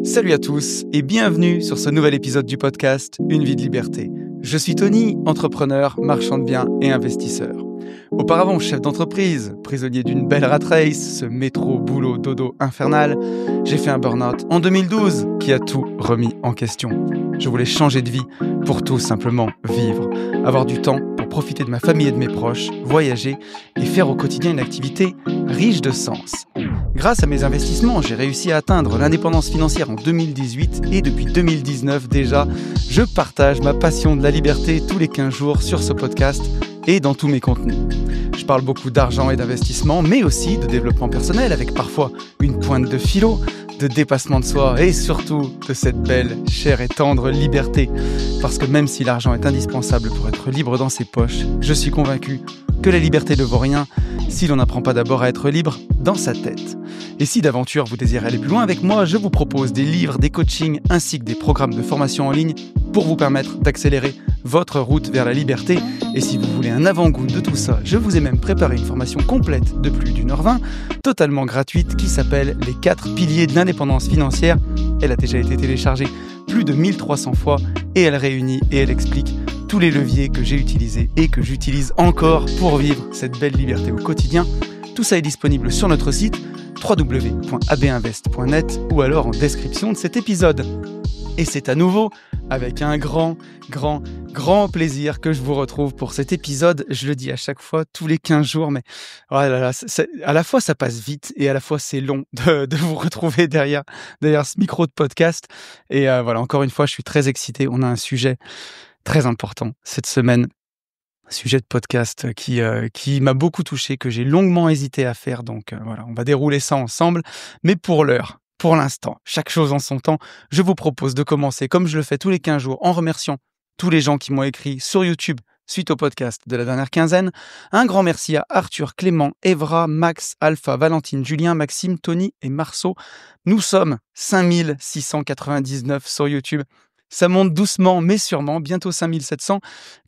Salut à tous et bienvenue sur ce nouvel épisode du podcast Une vie de liberté. Je suis Tony, entrepreneur, marchand de biens et investisseur. Auparavant chef d'entreprise, prisonnier d'une belle rat race, ce métro boulot dodo infernal, j'ai fait un burn-out en 2012 qui a tout remis en question. Je voulais changer de vie pour tout simplement vivre, avoir du temps pour profiter de ma famille et de mes proches, voyager et faire au quotidien une activité riche de sens. Grâce à mes investissements, j'ai réussi à atteindre l'indépendance financière en 2018 et depuis 2019 déjà, je partage ma passion de la liberté tous les 15 jours sur ce podcast et dans tous mes contenus. Je parle beaucoup d'argent et d'investissement, mais aussi de développement personnel avec parfois une pointe de philo, de dépassement de soi et surtout de cette belle, chère et tendre liberté. Parce que même si l'argent est indispensable pour être libre dans ses poches, je suis convaincu que la liberté ne vaut rien si l'on n'apprend pas d'abord à être libre dans sa tête. Et si d'aventure vous désirez aller plus loin avec moi, je vous propose des livres, des coachings ainsi que des programmes de formation en ligne pour vous permettre d'accélérer votre route vers la liberté. Et si vous voulez un avant-goût de tout ça, je vous ai même préparé une formation complète de plus d'1h20, totalement gratuite, qui s'appelle Les 4 piliers de l'indépendance financière. Elle a déjà été téléchargée plus de 1300 fois et elle réunit et elle explique tous les leviers que j'ai utilisés et que j'utilise encore pour vivre cette belle liberté au quotidien. Tout ça est disponible sur notre site www.abinvest.net ou alors en description de cet épisode. Et c'est à nouveau avec un grand plaisir que je vous retrouve pour cet épisode. Je le dis à chaque fois, tous les 15 jours, mais oh là là, à la fois ça passe vite et à la fois c'est long de vous retrouver derrière ce micro de podcast. Et voilà, encore une fois, je suis très excité. On a un sujet très important cette semaine. Sujet de podcast qui m'a beaucoup touché, que j'ai longuement hésité à faire. Donc voilà, on va dérouler ça ensemble. Mais pour l'heure, pour l'instant, chaque chose en son temps, je vous propose de commencer, comme je le fais tous les 15 jours, en remerciant tous les gens qui m'ont écrit sur YouTube suite au podcast de la dernière quinzaine. Un grand merci à Arthur, Clément, Evra, Max, Alpha, Valentine, Julien, Maxime, Tony et Marceau. Nous sommes 5699 sur YouTube. Ça monte doucement, mais sûrement, bientôt 5700,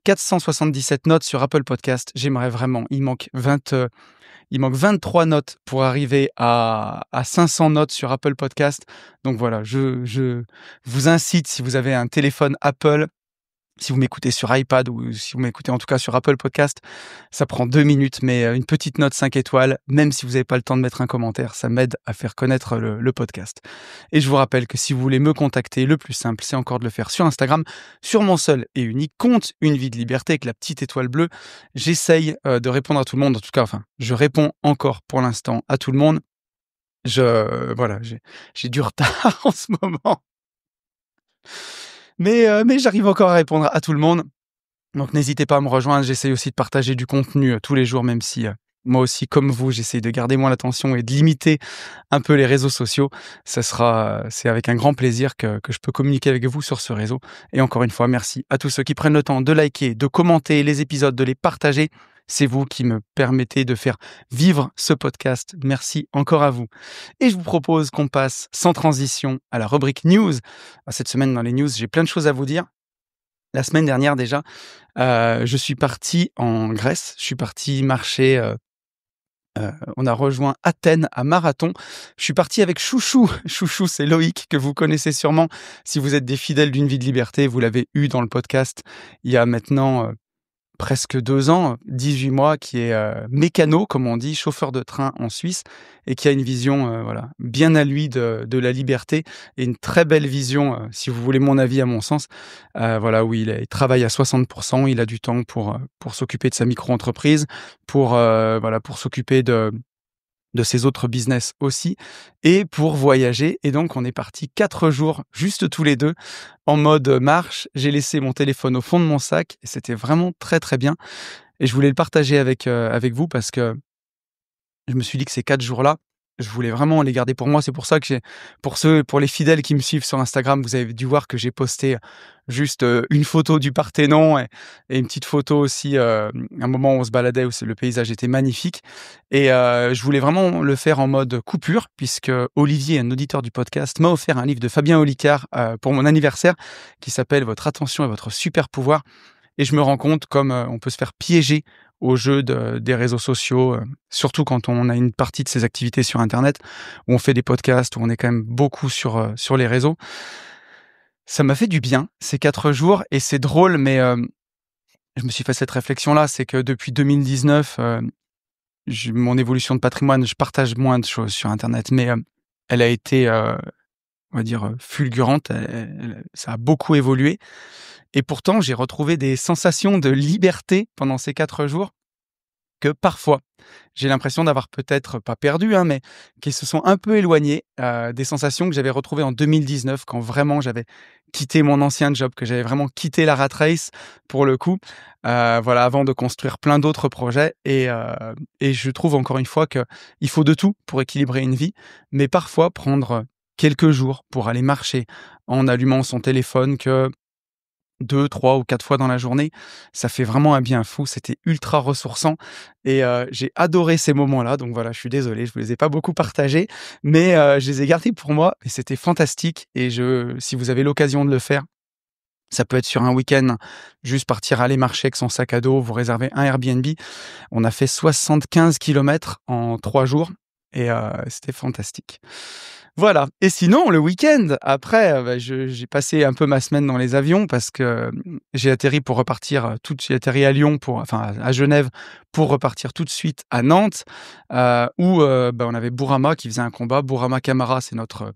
477 notes sur Apple Podcast. J'aimerais vraiment, il manque 23 notes pour arriver à 500 notes sur Apple Podcast. Donc voilà, je vous incite, si vous avez un téléphone Apple, si vous m'écoutez sur iPad ou si vous m'écoutez en tout cas sur Apple Podcast, ça prend 2 minutes, mais une petite note 5 étoiles, même si vous n'avez pas le temps de mettre un commentaire, ça m'aide à faire connaître le podcast. Et je vous rappelle que si vous voulez me contacter, le plus simple, c'est encore de le faire sur Instagram, sur mon seul et unique compte, Une vie de liberté avec la petite étoile bleue. J'essaye de répondre à tout le monde, en tout cas, je réponds encore pour l'instant à tout le monde. Voilà, j'ai du retard en ce moment. Mais j'arrive encore à répondre à tout le monde. Donc n'hésitez pas à me rejoindre. J'essaye aussi de partager du contenu tous les jours, même si moi aussi, comme vous, j'essaye de garder moins l'attention et de limiter un peu les réseaux sociaux. C'est avec un grand plaisir que je peux communiquer avec vous sur ce réseau. Et encore une fois, merci à tous ceux qui prennent le temps de liker, de commenter les épisodes, de les partager. C'est vous qui me permettez de faire vivre ce podcast. Merci encore à vous. Et je vous propose qu'on passe sans transition à la rubrique news. Cette semaine, dans les news, j'ai plein de choses à vous dire. La semaine dernière déjà, je suis parti en Grèce. Je suis parti marcher. On a rejoint Athènes à marathon. Je suis parti avec Chouchou. Chouchou, c'est Loïc, que vous connaissez sûrement. Si vous êtes des fidèles d'une vie de liberté, vous l'avez eu dans le podcast il y a maintenant presque 2 ans, 18 mois, qui est mécano, comme on dit, chauffeur de train en Suisse, et qui a une vision bien à lui de la liberté, et une très belle vision, si vous voulez mon avis, à mon sens, où il travaille à 60%, il a du temps pour s'occuper de sa micro-entreprise, pour s'occuper de ses autres business aussi, et pour voyager. Et donc, on est parti 4 jours, juste tous les deux, en mode marche. J'ai laissé mon téléphone au fond de mon sac, et c'était vraiment très, très bien. Et je voulais le partager avec vous, parce que je me suis dit que ces 4 jours-là, je voulais vraiment les garder pour moi. C'est pour ça que pour les fidèles qui me suivent sur Instagram, vous avez dû voir que j'ai posté juste une photo du Parthénon et une petite photo aussi, un moment où on se baladait, où le paysage était magnifique. Et je voulais vraiment le faire en mode coupure, puisque Olivier, un auditeur du podcast, m'a offert un livre de Fabien Olicard pour mon anniversaire, qui s'appelle « Votre attention et votre super pouvoir ». Et je me rends compte comme on peut se faire piéger au jeu des réseaux sociaux, surtout quand on a une partie de ses activités sur internet, où on fait des podcasts, où on est quand même beaucoup sur les réseaux. Ça m'a fait du bien ces 4 jours et c'est drôle, mais je me suis fait cette réflexion-là, c'est que depuis 2019, mon évolution de patrimoine, je partage moins de choses sur internet, mais elle a été, on va dire, fulgurante. Ça a beaucoup évolué et pourtant j'ai retrouvé des sensations de liberté pendant ces 4 jours que parfois, j'ai l'impression d'avoir peut-être pas perdu, hein, mais qui se sont un peu éloignées, des sensations que j'avais retrouvées en 2019 quand vraiment j'avais quitté mon ancien job, que j'avais vraiment quitté la rat race pour le coup, voilà, avant de construire plein d'autres projets et je trouve encore une fois qu'il faut de tout pour équilibrer une vie, mais parfois prendre quelques jours pour aller marcher en allumant son téléphone que 2, 3 ou 4 fois dans la journée, ça fait vraiment un bien fou. C'était ultra ressourçant et j'ai adoré ces moments-là. Donc voilà, je suis désolé, je vous les ai pas beaucoup partagés, mais je les ai gardés pour moi et c'était fantastique et si vous avez l'occasion de le faire, ça peut être sur un week-end, juste partir aller marcher avec son sac à dos, vous réservez un Airbnb. On a fait 75 kilomètres en 3 jours et c'était fantastique. Voilà et sinon le week-end après, j'ai passé un peu ma semaine dans les avions parce que, j'ai atterri pour repartir, j'ai atterri à Lyon à Genève pour repartir tout de suite à Nantes, où, on avait Bourama qui faisait un combat. Bourama Camara, c'est notre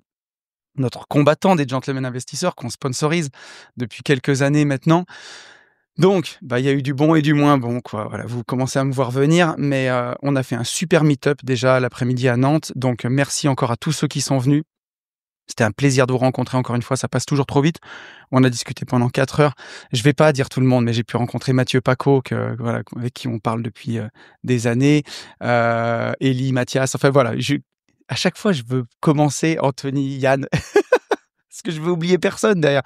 combattant des Gentlemen Investisseurs qu'on sponsorise depuis quelques années maintenant. Donc, il y a eu du bon et du moins bon, quoi. Voilà, vous commencez à me voir venir, mais on a fait un super meet-up déjà l'après-midi à Nantes. Donc, merci encore à tous ceux qui sont venus. C'était un plaisir de vous rencontrer encore une fois, ça passe toujours trop vite. On a discuté pendant 4 heures. Je vais pas dire tout le monde, mais j'ai pu rencontrer Mathieu Paco avec qui on parle depuis, des années, Élie, Mathias, enfin voilà, à chaque fois, je veux commencer Anthony, Yann, parce que je veux oublier personne derrière.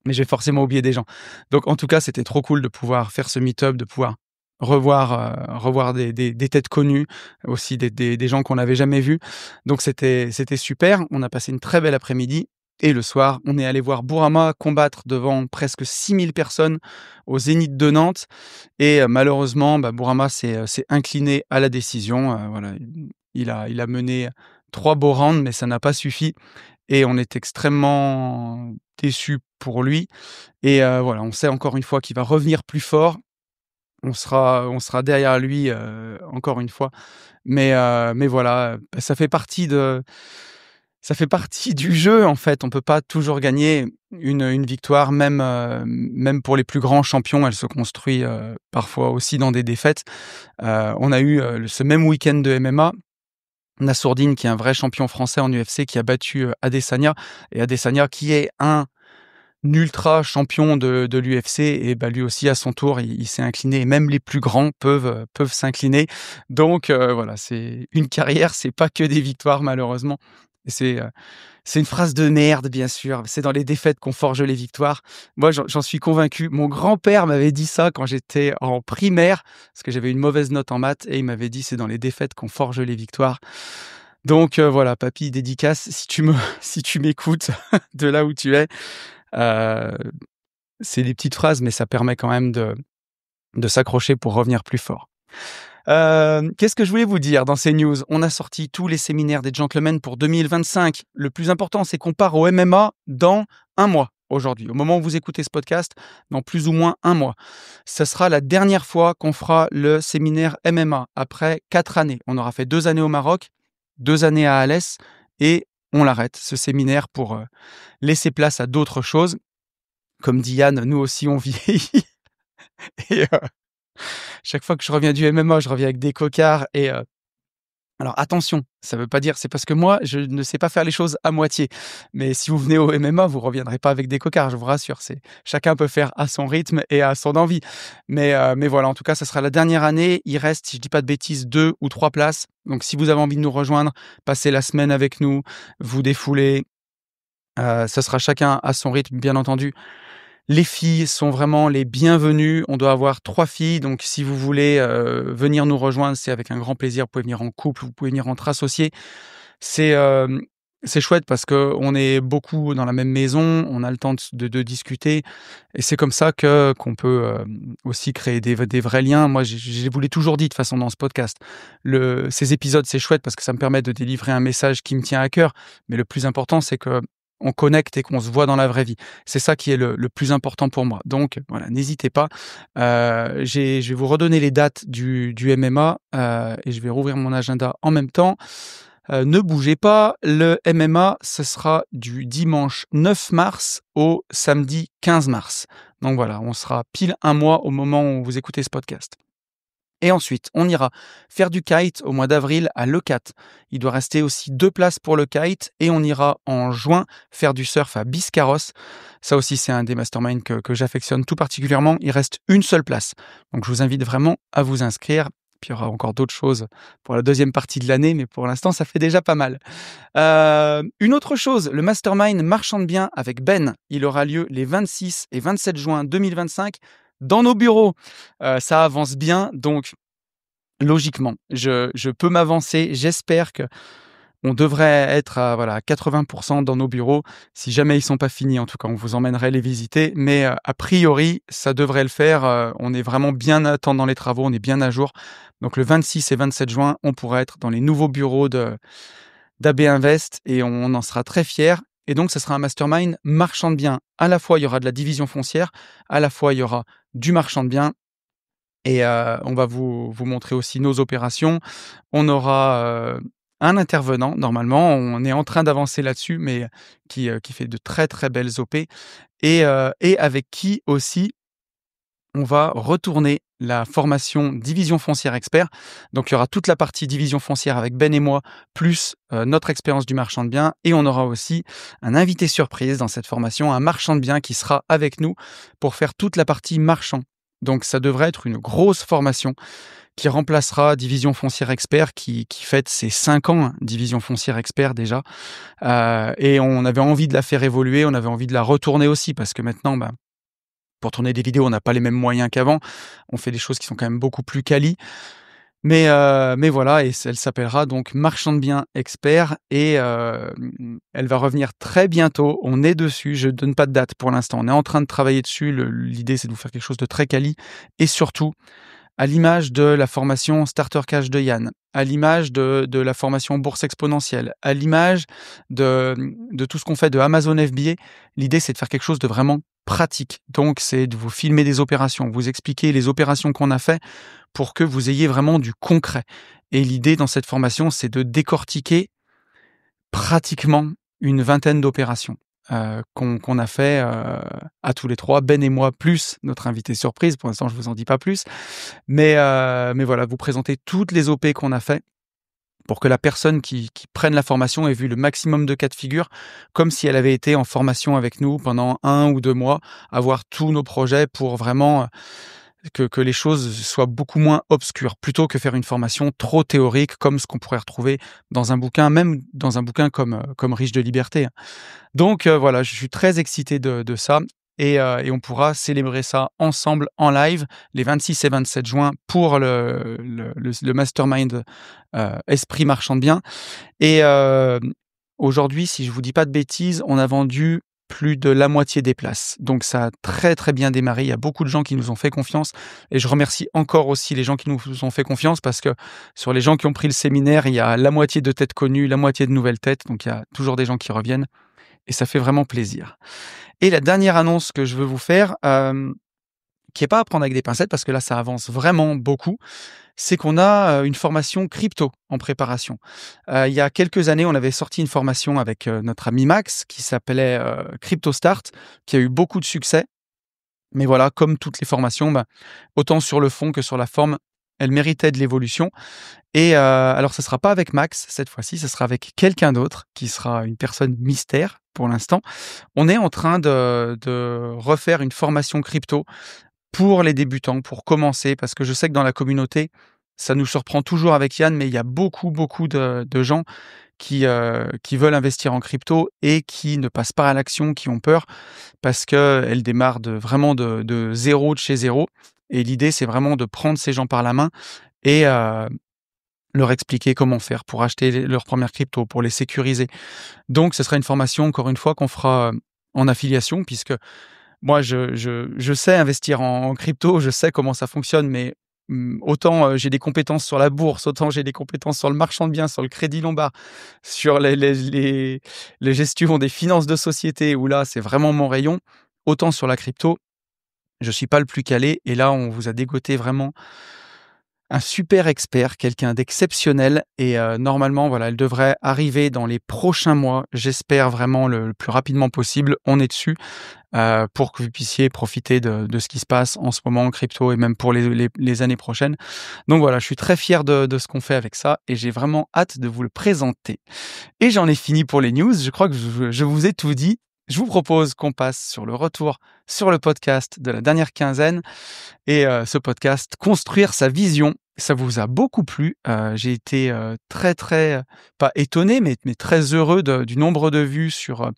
Mais je vais forcément oublier des gens. Donc en tout cas, c'était trop cool de pouvoir faire ce meet-up, de pouvoir revoir des têtes connues, aussi des gens qu'on n'avait jamais vus. Donc c'était super. On a passé une très belle après-midi et le soir, on est allé voir Bourama combattre devant presque 6000 personnes au Zénith de Nantes et malheureusement, Bourama s'est incliné à la décision. Voilà, il a mené 3 beaux rounds, mais ça n'a pas suffi et on est extrêmement déçus pour lui et voilà, on sait encore une fois qu'il va revenir plus fort. On sera derrière lui, encore une fois, mais voilà, ça fait partie du jeu, en fait. On peut pas toujours gagner une victoire, même pour les plus grands champions, elle se construit, parfois aussi dans des défaites. On a eu, ce même week-end de MMA, Nassourdine qui est un vrai champion français en UFC qui a battu, Adesanya et Adesanya qui est un ultra champion de l'UFC et lui aussi à son tour il s'est incliné et même les plus grands peuvent s'incliner. Donc voilà, c'est une carrière, c'est pas que des victoires malheureusement et c'est une phrase de merde bien sûr, c'est dans les défaites qu'on forge les victoires. Moi j'en suis convaincu. Mon grand-père m'avait dit ça quand j'étais en primaire, parce que j'avais une mauvaise note en maths et il m'avait dit: «C'est dans les défaites qu'on forge les victoires». Donc voilà, papy dédicace si tu m'écoutes de là où tu es. Heu, c'est des petites phrases, mais ça permet quand même de s'accrocher pour revenir plus fort. Qu'est-ce que je voulais vous dire dans ces news? On a sorti tous les séminaires des gentlemen pour 2025. Le plus important, c'est qu'on part au MMA dans 1 mois, aujourd'hui. Au moment où vous écoutez ce podcast, dans plus ou moins 1 mois. Ça sera la dernière fois qu'on fera le séminaire MMA après 4 années. On aura fait 2 années au Maroc, 2 années à Alès et on l'arrête, ce séminaire, pour, laisser place à d'autres choses. Comme dit Yann, nous aussi on vieillit et chaque fois que je reviens du MMA, je reviens avec des cocards et alors attention, ça veut pas dire c'est parce que moi, je ne sais pas faire les choses à moitié. Mais si vous venez au MMA, vous reviendrez pas avec des cocards, je vous rassure. Chacun peut faire à son rythme et à son envie. Mais voilà, en tout cas, ça sera la dernière année. Il reste, si je dis pas de bêtises, 2 ou 3 places. Donc si vous avez envie de nous rejoindre, passez la semaine avec nous, vous défoulez. Ça sera chacun à son rythme, bien entendu. Les filles sont vraiment les bienvenues. On doit avoir 3 filles, donc si vous voulez, venir nous rejoindre, c'est avec un grand plaisir. Vous pouvez venir en couple, vous pouvez venir entre associés. C'est, c'est chouette parce qu'on est beaucoup dans la même maison, on a le temps de discuter et c'est comme ça qu'on peut, aussi créer des vrais liens. Moi, je vous l'ai toujours dit de toute façon dans ce podcast. Ces épisodes, c'est chouette parce que ça me permet de délivrer un message qui me tient à cœur, mais le plus important, c'est qu'on connecte et qu'on se voit dans la vraie vie. C'est ça qui est le plus important pour moi. Donc voilà, n'hésitez pas. Je vais vous redonner les dates du MMA, et je vais rouvrir mon agenda en même temps. Ne bougez pas, le MMA, ce sera du dimanche 9 mars au samedi 15 mars. Donc voilà, on sera pile un mois au moment où vous écoutez ce podcast. Et ensuite, on ira faire du kite au mois d'avril à Leucate. Il doit rester aussi 2 places pour le kite et on ira en juin faire du surf à Biscarrosse. Ça aussi, c'est un des masterminds que j'affectionne tout particulièrement. Il reste une seule place. Donc je vous invite vraiment à vous inscrire. Puis il y aura encore d'autres choses pour la deuxième partie de l'année, mais pour l'instant, ça fait déjà pas mal. Une autre chose, le mastermind Marchand de biens avec Ben, il aura lieu les 26 et 27 juin 2025 dans nos bureaux. Ça avance bien, donc logiquement, je peux m'avancer. J'espère que on devrait être à voilà, à 80% dans nos bureaux. Si jamais ils sont pas finis, en tout cas, on vous emmènerait les visiter. Mais a priori, ça devrait le faire. On est vraiment bien à temps dans les travaux, on est bien à jour. Donc le 26 et 27 juin, on pourra être dans les nouveaux bureaux d'AB Invest et on en sera très fiers. Et donc, ça sera un mastermind marchand de biens. À la fois, il y aura de la division foncière, à la fois, il y aura du marchand de biens. Et on va vous montrer aussi nos opérations. On aura un intervenant, normalement. On est en train d'avancer là-dessus, mais qui fait de très, très belles OP. Et avec qui aussi on va retourner la formation division foncière expert. Donc, il y aura toute la partie division foncière avec Ben et moi, plus notre expérience du marchand de biens. Et on aura aussi un invité surprise dans cette formation, un marchand de biens qui sera avec nous pour faire toute la partie marchand. Donc, ça devrait être une grosse formation qui remplacera Division Foncière Expert, qui fête ses 5 ans, hein, Division Foncière Expert déjà. Et on avait envie de la faire évoluer, on avait envie de la retourner aussi, parce que maintenant, pour tourner des vidéos, on n'a pas les mêmes moyens qu'avant. On fait des choses qui sont quand même beaucoup plus quali. Mais voilà, et elle s'appellera donc Marchand de biens expert et elle va revenir très bientôt. On est dessus, je ne donne pas de date pour l'instant. On est en train de travailler dessus. L'idée, c'est de vous faire quelque chose de très quali et surtout, à l'image de la formation Starter Cash de Yann, à l'image de la formation Bourse Exponentielle, à l'image de tout ce qu'on fait de Amazon FBA, l'idée, c'est de faire quelque chose de vraiment pratique. Donc, c'est de vous filmer des opérations, vous expliquer les opérations qu'on a fait pour que vous ayez vraiment du concret. Et l'idée dans cette formation, c'est de décortiquer pratiquement une vingtaine d'opérations qu'on a fait à tous les trois, Ben et moi, plus notre invité surprise. Pour l'instant, je vous en dis pas plus. Mais voilà, vous présenter toutes les OP qu'on a fait pour que la personne qui prenne la formation ait vu le maximum de cas de figure, comme si elle avait été en formation avec nous pendant 1 ou 2 mois, avoir tous nos projets pour vraiment que les choses soient beaucoup moins obscures, plutôt que faire une formation trop théorique comme ce qu'on pourrait retrouver dans un bouquin, même dans un bouquin comme Riche de liberté. Donc voilà, je suis très excité de ça et on pourra célébrer ça ensemble en live les 26 et 27 juin pour le mastermind Esprit Marchand de Biens. Et aujourd'hui, si je vous dis pas de bêtises, on a vendu plus de la moitié des places. Donc ça a très, très bien démarré. Il y a beaucoup de gens qui nous ont fait confiance et je remercie encore aussi les gens qui nous ont fait confiance parce que sur les gens qui ont pris le séminaire, il y a la moitié de têtes connues, la moitié de nouvelles têtes. Donc il y a toujours des gens qui reviennent et ça fait vraiment plaisir. Et la dernière annonce que je veux vous faire, qui est pas à prendre avec des pincettes parce que là, ça avance vraiment beaucoup, c'est qu'on a une formation crypto en préparation. Il y a quelques années, on avait sorti une formation avec notre ami Max qui s'appelait Crypto Start, qui a eu beaucoup de succès. Mais voilà, comme toutes les formations, autant sur le fond que sur la forme, elle méritait de l'évolution. Et alors, ce ne sera pas avec Max cette fois-ci, ce sera avec quelqu'un d'autre qui sera une personne mystère pour l'instant. On est en train de refaire une formation crypto pour les débutants, pour commencer, parce que je sais que dans la communauté, ça nous surprend toujours avec Yann, mais il y a beaucoup, beaucoup de gens qui veulent investir en crypto et qui ne passent pas à l'action, qui ont peur, parce qu'elle démarre vraiment de zéro, de chez zéro. Et l'idée, c'est vraiment de prendre ces gens par la main et leur expliquer comment faire pour acheter leurs premières cryptos, pour les sécuriser. Donc ce sera une formation, encore une fois, qu'on fera en affiliation, puisque moi, je sais investir en crypto, je sais comment ça fonctionne, mais autant j'ai des compétences sur la bourse, autant j'ai des compétences sur le marchand de biens, sur le crédit lombard, sur les gestions des finances de société, où là, c'est vraiment mon rayon, autant sur la crypto, je suis pas le plus calé. Et là, on vous a dégoté vraiment un super expert, quelqu'un d'exceptionnel. Et normalement, voilà, elle devrait arriver dans les prochains mois. J'espère vraiment le plus rapidement possible. On est dessus pour que vous puissiez profiter de ce qui se passe en ce moment en crypto et même pour les années prochaines. Donc voilà, je suis très fier de ce qu'on fait avec ça et j'ai vraiment hâte de vous le présenter. Et j'en ai fini pour les news. Je crois que je vous ai tout dit. Je vous propose qu'on passe sur le retour sur le podcast de la dernière quinzaine et ce podcast Construire sa vision. Ça vous a beaucoup plu. J'ai été très, très, pas étonné, mais très heureux du nombre de vues sur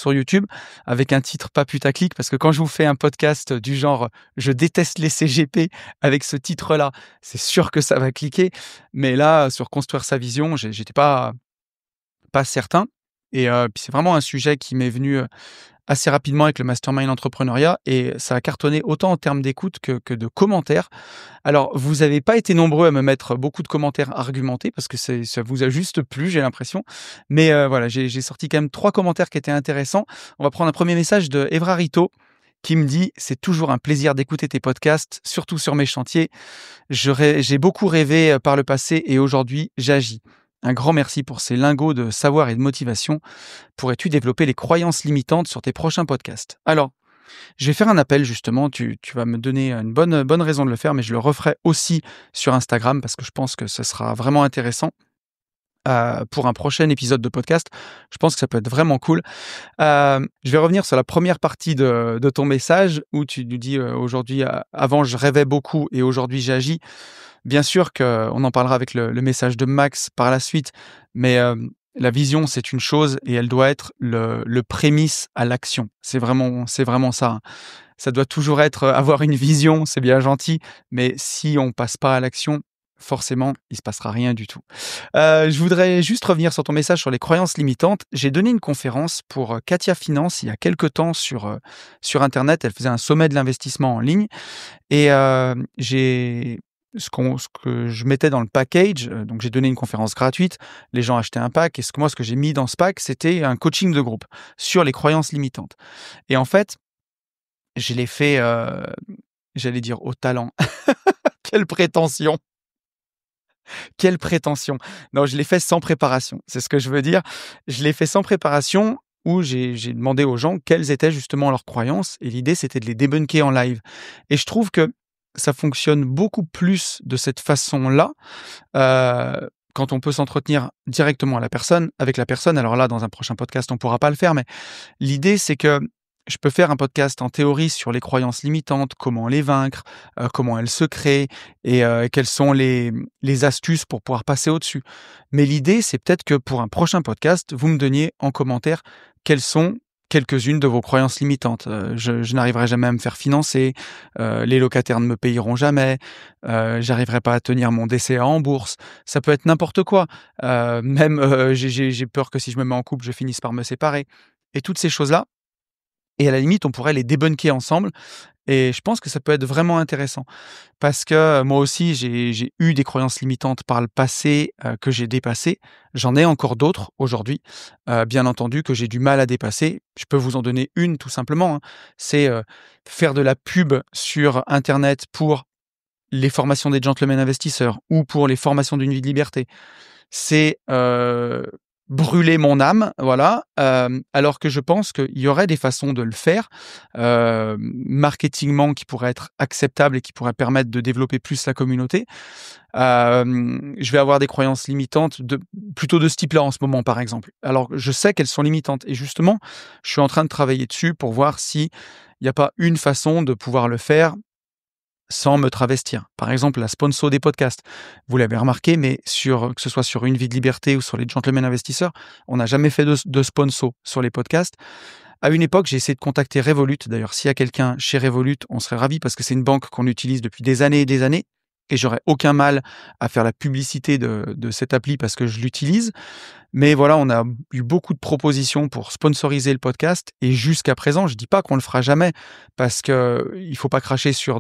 YouTube, avec un titre pas putaclic, parce que quand je vous fais un podcast du genre Je déteste les CGP avec ce titre-là, c'est sûr que ça va cliquer. Mais là, sur Construire sa vision, j'étais pas certain. Et puis c'est vraiment un sujet qui m'est venu assez rapidement avec le mastermind entrepreneuriat et ça a cartonné autant en termes d'écoute que de commentaires. Alors, vous n'avez pas été nombreux à me mettre beaucoup de commentaires argumentés parce que ça vous a juste plu, j'ai l'impression. Mais voilà, j'ai sorti quand même 3 commentaires qui étaient intéressants. On va prendre un premier message de Evra Rito qui me dit: «C'est toujours un plaisir d'écouter tes podcasts, surtout sur mes chantiers. J'ai beaucoup rêvé par le passé et aujourd'hui, j'agis. Un grand merci pour ces lingots de savoir et de motivation. Pourrais-tu développer les croyances limitantes sur tes prochains podcasts?» Alors, je vais faire un appel justement, tu vas me donner une bonne raison de le faire, mais je le referai aussi sur Instagram parce que je pense que ce sera vraiment intéressant pour un prochain épisode de podcast. Je pense que ça peut être vraiment cool. Je vais revenir sur la première partie de ton message où tu nous dis aujourd'hui, avant je rêvais beaucoup et aujourd'hui j'agis. Bien sûr qu'on en parlera avec le message de Max par la suite, mais la vision, c'est une chose et elle doit être le prémisse à l'action. C'est vraiment ça, hein. Ça doit toujours être avoir une vision, c'est bien gentil, mais si on passe pas à l'action, forcément, il se passera rien du tout. Je voudrais juste revenir sur ton message sur les croyances limitantes. J'ai donné une conférence pour Katia Finance il y a quelque temps sur internet. Elle faisait un sommet de l'investissement en ligne et j'ai ce que je mettais dans le package, donc j'ai donné une conférence gratuite, les gens achetaient un pack et ce que j'ai mis dans ce pack, c'était un coaching de groupe sur les croyances limitantes. Et en fait, je l'ai fait, j'allais dire au talent. Quelle prétention! Quelle prétention! Non, je l'ai fait sans préparation, c'est ce que je veux dire. Je l'ai fait sans préparation où j'ai demandé aux gens quelles étaient justement leurs croyances et l'idée, c'était de les débunker en live. Et je trouve que ça fonctionne beaucoup plus de cette façon-là, quand on peut s'entretenir directement avec la personne. Alors là, dans un prochain podcast, on pourra pas le faire, mais l'idée, c'est que je peux faire un podcast en théorie sur les croyances limitantes, comment les vaincre, comment elles se créent et quelles sont les astuces pour pouvoir passer au-dessus. Mais l'idée, c'est peut-être que pour un prochain podcast, vous me donniez en commentaire quelles sont quelques-unes de vos croyances limitantes. Je n'arriverai jamais à me faire financer, les locataires ne me payeront jamais, j'arriverai pas à tenir mon DCA en bourse. Ça peut être n'importe quoi. Même, j'ai peur que si je me mets en couple, je finisse par me séparer. Et toutes ces choses-là, et à la limite, on pourrait les débunker ensemble et je pense que ça peut être vraiment intéressant. Parce que moi aussi, j'ai eu des croyances limitantes par le passé, que j'ai dépassées. J'en ai encore d'autres aujourd'hui, bien entendu, que j'ai du mal à dépasser. Je peux vous en donner une tout simplement, hein. C'est, faire de la pub sur internet pour les formations des gentlemen investisseurs ou pour les formations d'une vie de liberté. C'est, brûler mon âme, voilà, alors que je pense qu'il y aurait des façons de le faire, marketingement qui pourraient être acceptables et qui pourraient permettre de développer plus la communauté. Je vais avoir des croyances limitantes plutôt de ce type-là en ce moment, par exemple. Alors je sais qu'elles sont limitantes et justement, je suis en train de travailler dessus pour voir s'il n'y a pas une façon de pouvoir le faire sans me travestir. Par exemple, la sponsor des podcasts. Vous l'avez remarqué, mais que ce soit sur Une vie de liberté ou sur les gentlemen investisseurs, on n'a jamais fait de sponsor sur les podcasts. À une époque, j'ai essayé de contacter Revolut. D'ailleurs, s'il y a quelqu'un chez Revolut, on serait ravis parce que c'est une banque qu'on utilise depuis des années et des années. et j'aurais aucun mal à faire la publicité de cette appli parce que je l'utilise. Mais voilà, on a eu beaucoup de propositions pour sponsoriser le podcast et jusqu'à présent, je dis pas qu'on le fera jamais parce que il faut pas cracher sur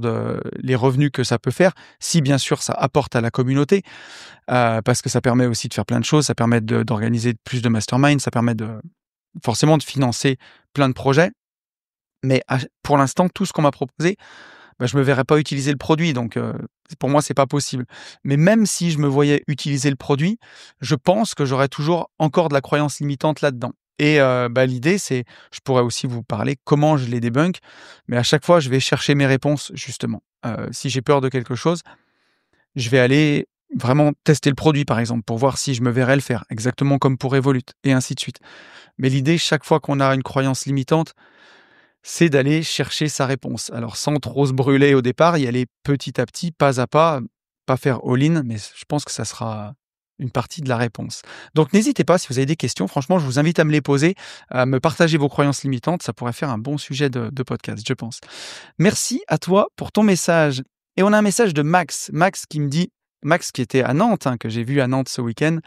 les revenus que ça peut faire. Si bien sûr ça apporte à la communauté, parce que ça permet aussi de faire plein de choses, ça permet d'organiser plus de masterminds, ça permet forcément de financer plein de projets. Mais pour l'instant, tout ce qu'on m'a proposé, je me verrais pas utiliser le produit, donc pour moi, c'est pas possible. Mais même si je me voyais utiliser le produit, je pense que j'aurais toujours encore de la croyance limitante là-dedans. Et l'idée, c'est, je pourrais aussi vous parler comment je les débunk, mais à chaque fois, je vais chercher mes réponses, justement. Si j'ai peur de quelque chose, je vais aller vraiment tester le produit, par exemple, pour voir si je me verrais le faire, exactement comme pour Evolut, et ainsi de suite. Mais l'idée, chaque fois qu'on a une croyance limitante, c'est d'aller chercher sa réponse. Alors sans trop se brûler au départ, y aller petit à petit, pas à pas faire all-in, mais je pense que ça sera une partie de la réponse. Donc n'hésitez pas, si vous avez des questions, franchement, je vous invite à me les poser, à me partager vos croyances limitantes, ça pourrait faire un bon sujet de podcast, je pense. Merci à toi pour ton message. Et on a un message de Max qui me dit, Max qui était à Nantes, que j'ai vu à Nantes ce week-end.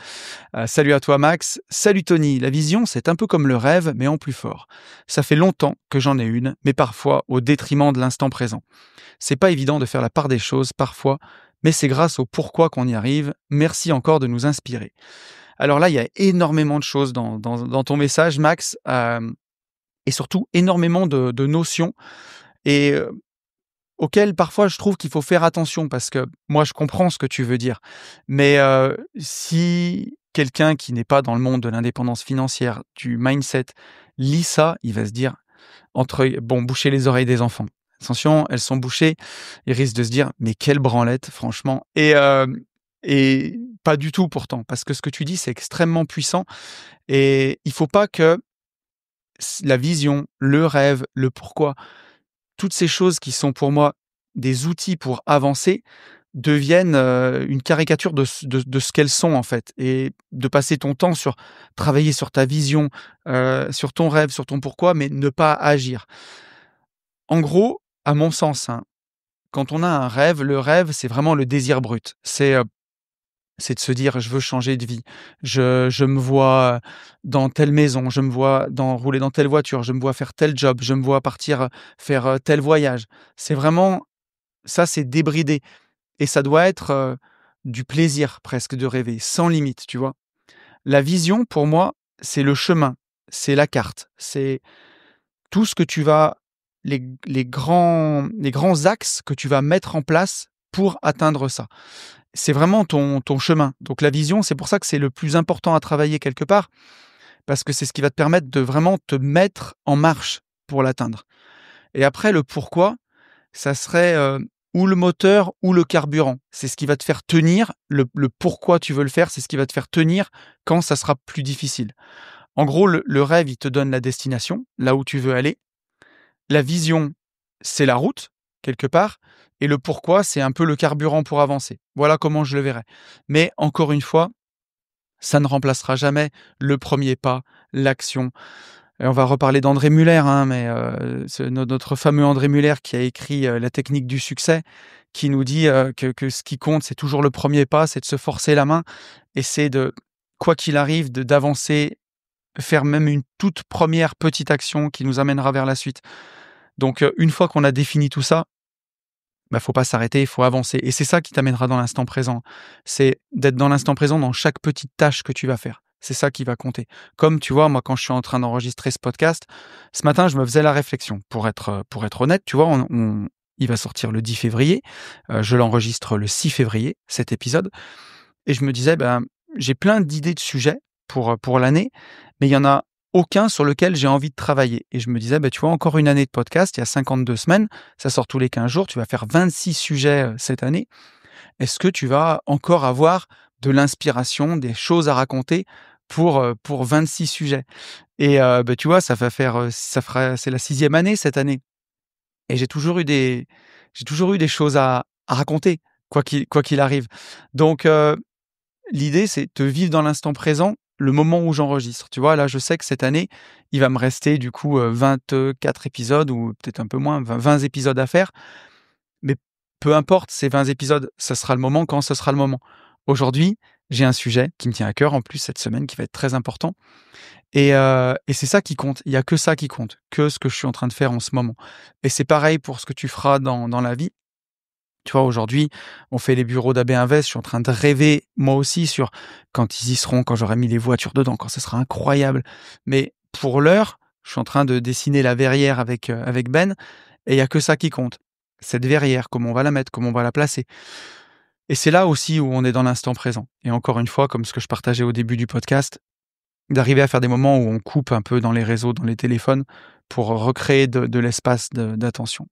Salut à toi Max. Salut Tony. La vision, c'est un peu comme le rêve, mais en plus fort. Ça fait longtemps que j'en ai une, mais parfois au détriment de l'instant présent. C'est pas évident de faire la part des choses parfois, mais c'est grâce au pourquoi qu'on y arrive. Merci encore de nous inspirer. Alors là, il y a énormément de choses dans ton message, Max, et surtout énormément de notions et auxquelles parfois je trouve qu'il faut faire attention parce que moi je comprends ce que tu veux dire. Mais si quelqu'un qui n'est pas dans le monde de l'indépendance financière, du mindset, lit ça, il va se dire boucher les oreilles des enfants. Attention, elles sont bouchées, ils risquent de se dire mais quelle branlette franchement et pas du tout pourtant parce que ce que tu dis c'est extrêmement puissant et il faut pas que la vision, le rêve, le pourquoi, toutes ces choses qui sont pour moi des outils pour avancer deviennent une caricature de ce qu'elles sont en fait et de passer ton temps sur travailler sur ta vision, sur ton rêve, sur ton pourquoi, mais ne pas agir. En gros, à mon sens, quand on a un rêve, le rêve, c'est vraiment le désir brut. C'est de se dire: «Je veux changer de vie. Je me vois dans telle maison, je me vois rouler dans telle voiture, je me vois faire tel job, je me vois partir, faire, tel voyage». C'est vraiment ça, c'est débridé et ça doit être, du plaisir presque de rêver, sans limite, tu vois? La vision pour moi, c'est le chemin, c'est la carte, c'est tout ce que tu vas les grands axes que tu vas mettre en place pour atteindre ça. C'est vraiment ton chemin. Donc la vision, c'est pour ça que c'est le plus important à travailler quelque part, parce que c'est ce qui va te permettre de vraiment te mettre en marche pour l'atteindre. Et après, le pourquoi, ça serait ou le moteur ou le carburant. C'est ce qui va te faire tenir, le pourquoi tu veux le faire, c'est ce qui va te faire tenir quand ça sera plus difficile. En gros, le rêve, il te donne la destination, là où tu veux aller. La vision, c'est la route, quelque part, et le pourquoi, c'est un peu le carburant pour avancer. Voilà comment je le verrais. Mais encore une fois, ça ne remplacera jamais le premier pas, l'action. Et on va reparler d'André Muller, mais c'est notre fameux André Muller qui a écrit La technique du succès, qui nous dit que ce qui compte, c'est toujours le premier pas, c'est de se forcer la main, et c'est de, quoi qu'il arrive, d'avancer, faire même une toute première petite action qui nous amènera vers la suite. Donc, une fois qu'on a défini tout ça, faut pas s'arrêter, il faut avancer. Et c'est ça qui t'amènera dans l'instant présent. C'est d'être dans l'instant présent dans chaque petite tâche que tu vas faire. C'est ça qui va compter. Comme tu vois, moi, quand je suis en train d'enregistrer ce podcast, ce matin, je me faisais la réflexion. Pour être honnête, tu vois, il va sortir le 10 février. Je l'enregistre le 6 février, cet épisode. Et je me disais, j'ai plein d'idées de sujets pour l'année, mais il y en a aucun sur lequel j'ai envie de travailler. Et je me disais, tu vois, encore une année de podcast, il y a 52 semaines, ça sort tous les 15 jours, tu vas faire 26 sujets cette année. Est-ce que tu vas encore avoir de l'inspiration, des choses à raconter pour 26 sujets? Et tu vois, c'est la 6e année cette année. Et j'ai toujours eu des choses à raconter, quoi qu'il arrive. Donc, l'idée, c'est de vivre dans l'instant présent, le moment où j'enregistre. Tu vois, là, je sais que cette année, il va me rester du coup 24 épisodes ou peut-être un peu moins, 20 épisodes à faire. Mais peu importe, ces 20 épisodes, ça sera le moment quand ce sera le moment. Aujourd'hui, j'ai un sujet qui me tient à cœur en plus cette semaine qui va être très important et c'est ça qui compte. Il y a que ça qui compte, que ce que je suis en train de faire en ce moment et c'est pareil pour ce que tu feras dans la vie. Tu vois, aujourd'hui, on fait les bureaux d'AB Invest, je suis en train de rêver moi aussi sur quand ils y seront, quand j'aurai mis les voitures dedans, quand ce sera incroyable. Mais pour l'heure, je suis en train de dessiner la verrière avec Ben et il y a que ça qui compte. Cette verrière, comment on va la mettre, comment on va la placer et c'est là aussi où on est dans l'instant présent et encore une fois, comme ce que je partageais au début du podcast, d'arriver à faire des moments où on coupe un peu dans les réseaux, dans les téléphones pour recréer de l'espace d'attention.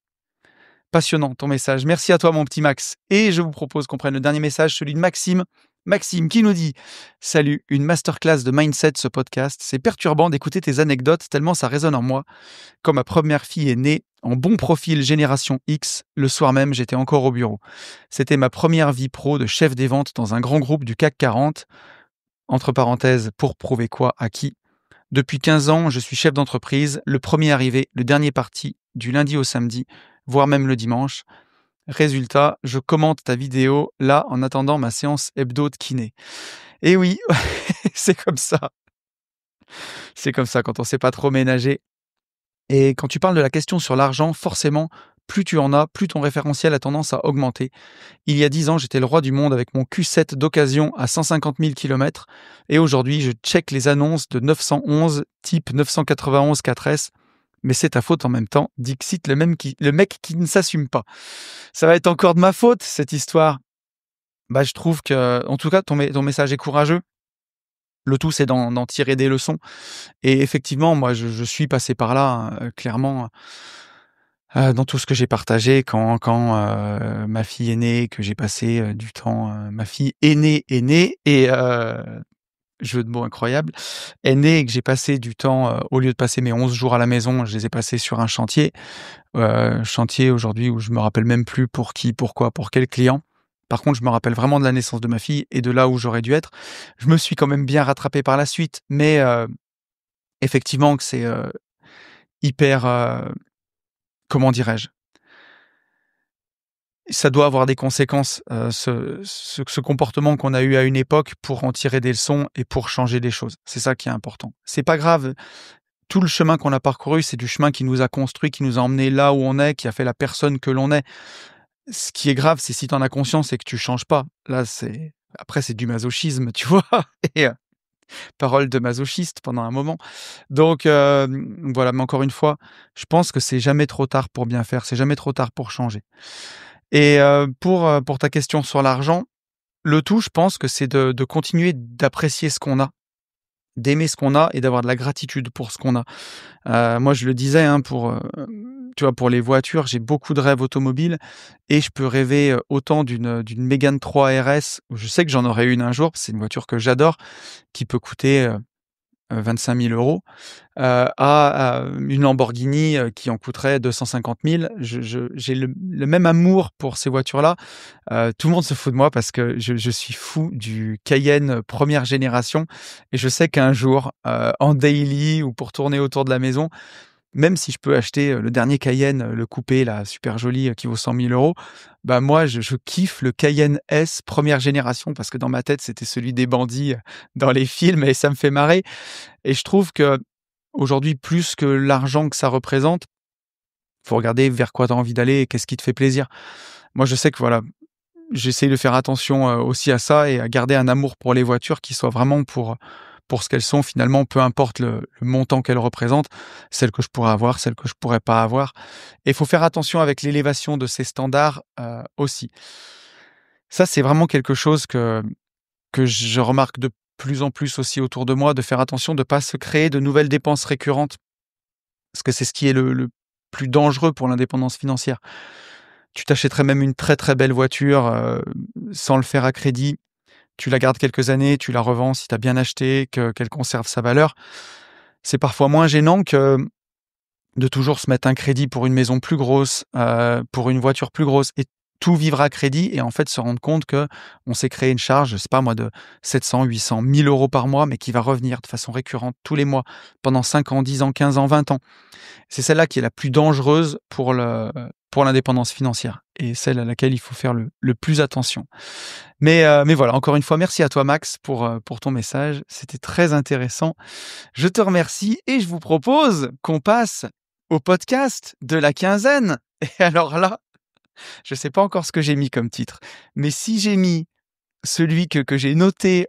Passionnant ton message. Merci à toi, mon petit Max. Et je vous propose qu'on prenne le dernier message, celui de Maxime. Maxime qui nous dit: Salut, une masterclass de mindset ce podcast. C'est perturbant d'écouter tes anecdotes tellement ça résonne en moi. Quand ma première fille est née, en bon profil génération X, le soir même, j'étais encore au bureau. C'était ma première vie pro de chef des ventes dans un grand groupe du CAC 40. Entre parenthèses, pour prouver quoi à qui? Depuis 15 ans, je suis chef d'entreprise, le premier arrivé, le dernier parti, du lundi au samedi, voire même le dimanche. Résultat, je commente ta vidéo là en attendant ma séance hebdo de kiné. Et oui, c'est comme ça. C'est comme ça quand on sait pas trop ménager. Et quand tu parles de la question sur l'argent, forcément, plus tu en as, plus ton référentiel a tendance à augmenter. Il y a 10 ans, j'étais le roi du monde avec mon Q7 d'occasion à 150 000 km. Et aujourd'hui, je check les annonces de 911 type 991 4S. Mais c'est ta faute en même temps, dixit le mec qui ne s'assume pas. Ça va être encore de ma faute, cette histoire. Bah, je trouve que, en tout cas, ton message est courageux. Le tout, c'est d'en tirer des leçons. Et effectivement, moi, je suis passé par là, hein, clairement, dans tout ce que j'ai partagé quand ma fille est née, que j'ai passé du temps. Ma fille est née et jeu de mots incroyable, est née et que j'ai passé du temps, au lieu de passer mes 11 jours à la maison, je les ai passés sur un chantier. Chantier aujourd'hui où je me rappelle même plus pour qui, pourquoi, pour quel client. Par contre, je me rappelle vraiment de la naissance de ma fille et de là où j'aurais dû être. Je me suis quand même bien rattrapé par la suite, mais effectivement que c'est, hyper, comment dirais-je? Ça doit avoir des conséquences, ce comportement qu'on a eu à une époque pour en tirer des leçons et pour changer des choses. C'est ça qui est important. C'est pas grave, tout le chemin qu'on a parcouru, c'est du chemin qui nous a construit, qui nous a emmenés là où on est, qui a fait la personne que l'on est. Ce qui est grave, c'est si tu en as conscience et que tu changes pas. Là, c'est du masochisme, tu vois? Et parole de masochiste pendant un moment. Donc voilà, mais encore une fois, je pense que c'est jamais trop tard pour bien faire, c'est jamais trop tard pour changer. Et pour ta question sur l'argent, le tout, je pense que c'est de continuer d'apprécier ce qu'on a, d'aimer ce qu'on a et d'avoir de la gratitude pour ce qu'on a. Moi, je le disais, hein, tu vois, pour les voitures, j'ai beaucoup de rêves automobiles et je peux rêver, autant d'une Mégane 3 RS, je sais que j'en aurai une un jour, c'est une voiture que j'adore, qui peut coûter, 25 000 €, à une Lamborghini, qui en coûterait 250 000. J'ai le même amour pour ces voitures-là. Tout le monde se fout de moi parce que je suis fou du Cayenne, 1re génération et je sais qu'un jour, en daily ou pour tourner autour de la maison, même si je peux acheter, le dernier Cayenne, le coupé là, super joli, qui vaut 100 000 €, bah, moi je kiffe le Cayenne S 1re génération parce que dans ma tête, c'était celui des bandits, dans les films et ça me fait marrer et je trouve qu'aujourd'hui, plus que l'argent que ça représente, faut regarder vers quoi tu as envie d'aller et qu'est-ce qui te fait plaisir. Moi, je sais que voilà, j'essaye de faire attention, aussi à ça et à garder un amour pour les voitures qui soit vraiment pour ce qu'elles sont finalement, peu importe le montant qu'elles représentent, celles que je pourrais avoir, celles que je pourrais pas avoir et il faut faire attention avec l'élévation de ces standards, aussi. Ça, c'est vraiment quelque chose que je remarque de plus en plus aussi autour de moi, de faire attention de pas se créer de nouvelles dépenses récurrentes. Parce que c'est ce qui est le plus dangereux pour l'indépendance financière. Tu t'achèterais même une très, très belle voiture, sans le faire à crédit. Tu la gardes quelques années, tu la revends si tu as bien acheté, qu'elle conserve sa valeur. C'est parfois moins gênant que de toujours se mettre un crédit pour une maison plus grosse, pour une voiture plus grosse et tout vivre à crédit et en fait se rendre compte que on s'est créé une charge, je sais pas moi, de 700, 800, 1000 euros par mois, mais qui va revenir de façon récurrente tous les mois pendant 5 ans, 10 ans, 15 ans, 20 ans. C'est celle-là qui est la plus dangereuse pour l'indépendance financière et celle à laquelle il faut faire le plus attention. Mais voilà, encore une fois, merci à toi Max pour ton message. C'était très intéressant. Je te remercie et je vous propose qu'on passe au podcast de la quinzaine. Et alors là, je sais pas encore ce que j'ai mis comme titre, mais si j'ai mis celui que j'ai noté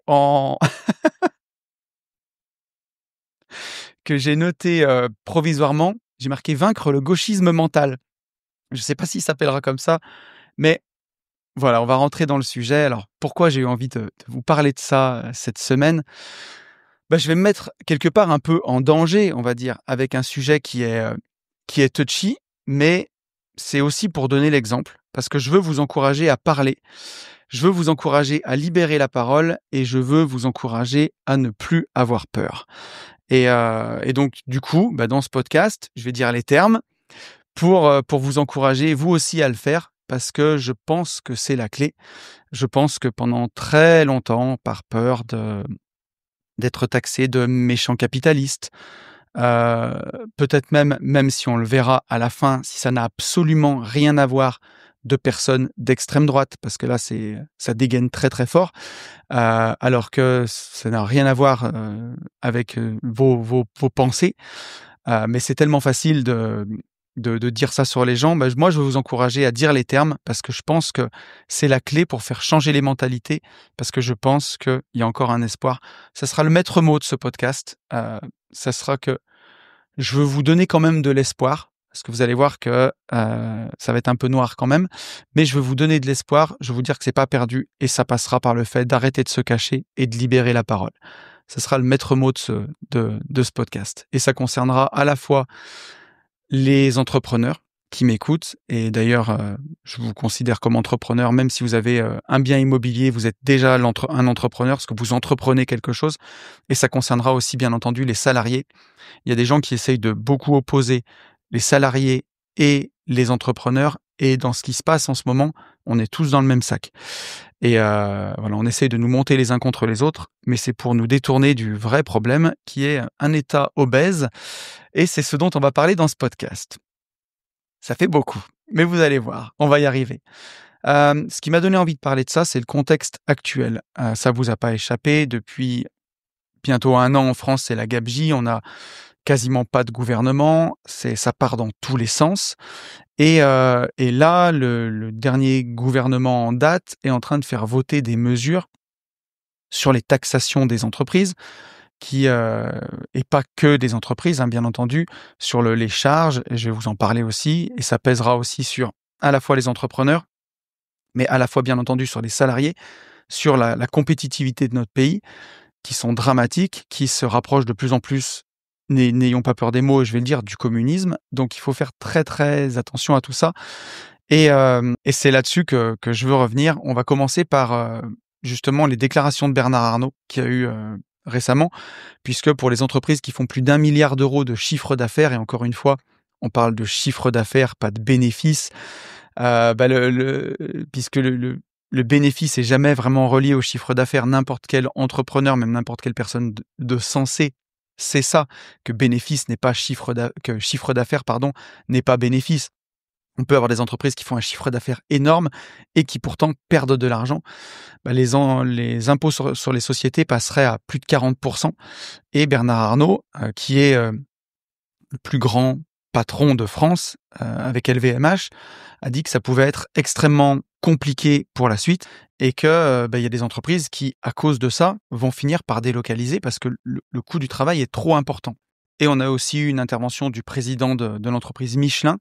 que j'ai noté provisoirement, j'ai marqué vaincre le gauchisme mental. Je sais pas s'il s'appellera comme ça, mais voilà, on va rentrer dans le sujet. Alors, pourquoi j'ai eu envie de vous parler de ça cette semaine? Bah, je vais me mettre quelque part un peu en danger, on va dire, avec un sujet qui est touchy, mais c'est aussi pour donner l'exemple, parce que je veux vous encourager à parler, je veux vous encourager à libérer la parole et je veux vous encourager à ne plus avoir peur. Et donc, du coup, bah, dans ce podcast, je vais dire les termes pour vous encourager, vous aussi, à le faire, parce que je pense que c'est la clé. Je pense que pendant très longtemps, par peur d'être taxé de méchant capitaliste, heu, peut-être même si on le verra à la fin, si ça n'a absolument rien à voir, de personnes d'extrême droite, parce que là, ça dégaine très, très fort, alors que ça n'a rien à voir, avec, vos pensées. Mais c'est tellement facile de dire ça sur les gens. Bah, moi, je veux vous encourager à dire les termes parce que je pense que c'est la clé pour faire changer les mentalités, parce que je pense qu'il y a encore un espoir. Ça sera le maître mot de ce podcast. Ça sera que je veux vous donner quand même de l'espoir, parce que vous allez voir que ça va être un peu noir quand même, mais je veux vous donner de l'espoir. Je veux vous dire que c'est pas perdu et ça passera par le fait d'arrêter de se cacher et de libérer la parole. Ce sera le maître mot de ce podcast. Et ça concernera à la fois les entrepreneurs qui m'écoutent. Et d'ailleurs, je vous considère comme entrepreneur, même si vous avez un bien immobilier, vous êtes déjà un entrepreneur parce que vous entreprenez quelque chose. Et ça concernera aussi, bien entendu, les salariés. Il y a des gens qui essayent de beaucoup opposer les salariés et les entrepreneurs. Et dans ce qui se passe en ce moment, on est tous dans le même sac. Et voilà, on essaye de nous monter les uns contre les autres, mais c'est pour nous détourner du vrai problème qui est un État obèse et c'est ce dont on va parler dans ce podcast. Ça fait beaucoup, mais vous allez voir, on va y arriver. Ce qui m'a donné envie de parler de ça, c'est le contexte actuel. Ça vous a pas échappé, depuis bientôt 1 an en France, c'est la gabegie, on a quasiment pas de gouvernement, ça part dans tous les sens. Et là, le dernier gouvernement en date est en train de faire voter des mesures sur les taxations des entreprises, qui et pas que des entreprises, hein, bien entendu, sur les charges, et je vais vous en parler aussi, et ça pèsera aussi sur à la fois les entrepreneurs, mais à la fois, bien entendu, sur les salariés, sur la compétitivité de notre pays, qui sont dramatiques, qui se rapprochent de plus en plus, n'ayons pas peur des mots, je vais le dire, du communisme. Donc il faut faire très, très attention à tout ça. Et c'est là-dessus que je veux revenir. On va commencer par, justement les déclarations de Bernard Arnault qu'il y a eu, récemment, puisque pour les entreprises qui font plus d'1 milliard d'euros de chiffre d'affaires, et encore une fois, on parle de chiffre d'affaires, pas de bénéfice, bah, puisque le bénéfice est jamais vraiment relié au chiffre d'affaires. N'importe quel entrepreneur, même n'importe quelle personne de sensé, sait ça, que bénéfice n'est pas que chiffre d'affaires, pardon, n'est pas bénéfice. On peut avoir des entreprises qui font un chiffre d'affaires énorme et qui pourtant perdent de l'argent. Bah, les impôts sur les sociétés passeraient à plus de 40%. Et Bernard Arnault, qui est le plus grand patron de France, avec LVMH, a dit que ça pouvait être extrêmement compliqué pour la suite et que bah, y a des entreprises qui, à cause de ça, vont finir par délocaliser parce que le coût du travail est trop important. Et on a aussi eu une intervention du président de l'entreprise Michelin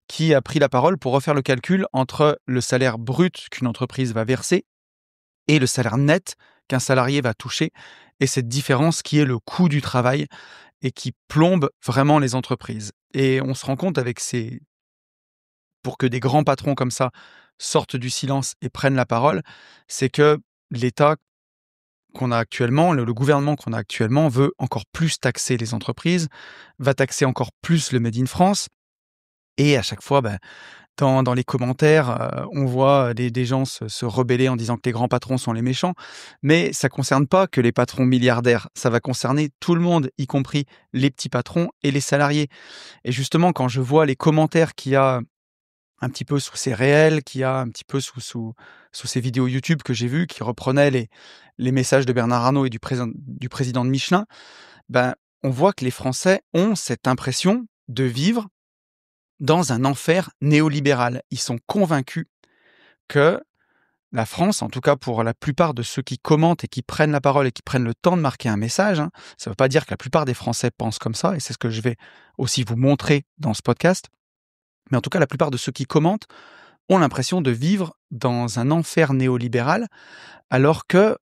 qui a pris la parole pour refaire le calcul entre le salaire brut qu'une entreprise va verser et le salaire net qu'un salarié va toucher, et cette différence qui est le coût du travail et qui plombe vraiment les entreprises. Et on se rend compte pour que des grands patrons comme ça sortent du silence et prennent la parole, c'est que l'État qu'on a actuellement, le gouvernement qu'on a actuellement veut encore plus taxer les entreprises, va taxer encore plus le Made in France, et à chaque fois, Dans les commentaires, on voit des gens se rebeller en disant que les grands patrons sont les méchants, mais ça concerne pas que les patrons milliardaires, ça va concerner tout le monde, y compris les petits patrons et les salariés. Et justement, quand je vois les commentaires qu'il y a un petit peu sous ces réels, qu'il y a un petit peu sous ces vidéos YouTube que j'ai vues, qui reprenaient les messages de Bernard Arnault et du président de Michelin, ben, on voit que les Français ont cette impression de vivre dans un enfer néolibéral. Ils sont convaincus que la France, en tout cas pour la plupart de ceux qui commentent et qui prennent la parole et qui prennent le temps de marquer un message, hein, ça ne veut pas dire que la plupart des Français pensent comme ça, et c'est ce que je vais aussi vous montrer dans ce podcast, mais en tout cas la plupart de ceux qui commentent ont l'impression de vivre dans un enfer néolibéral, alors que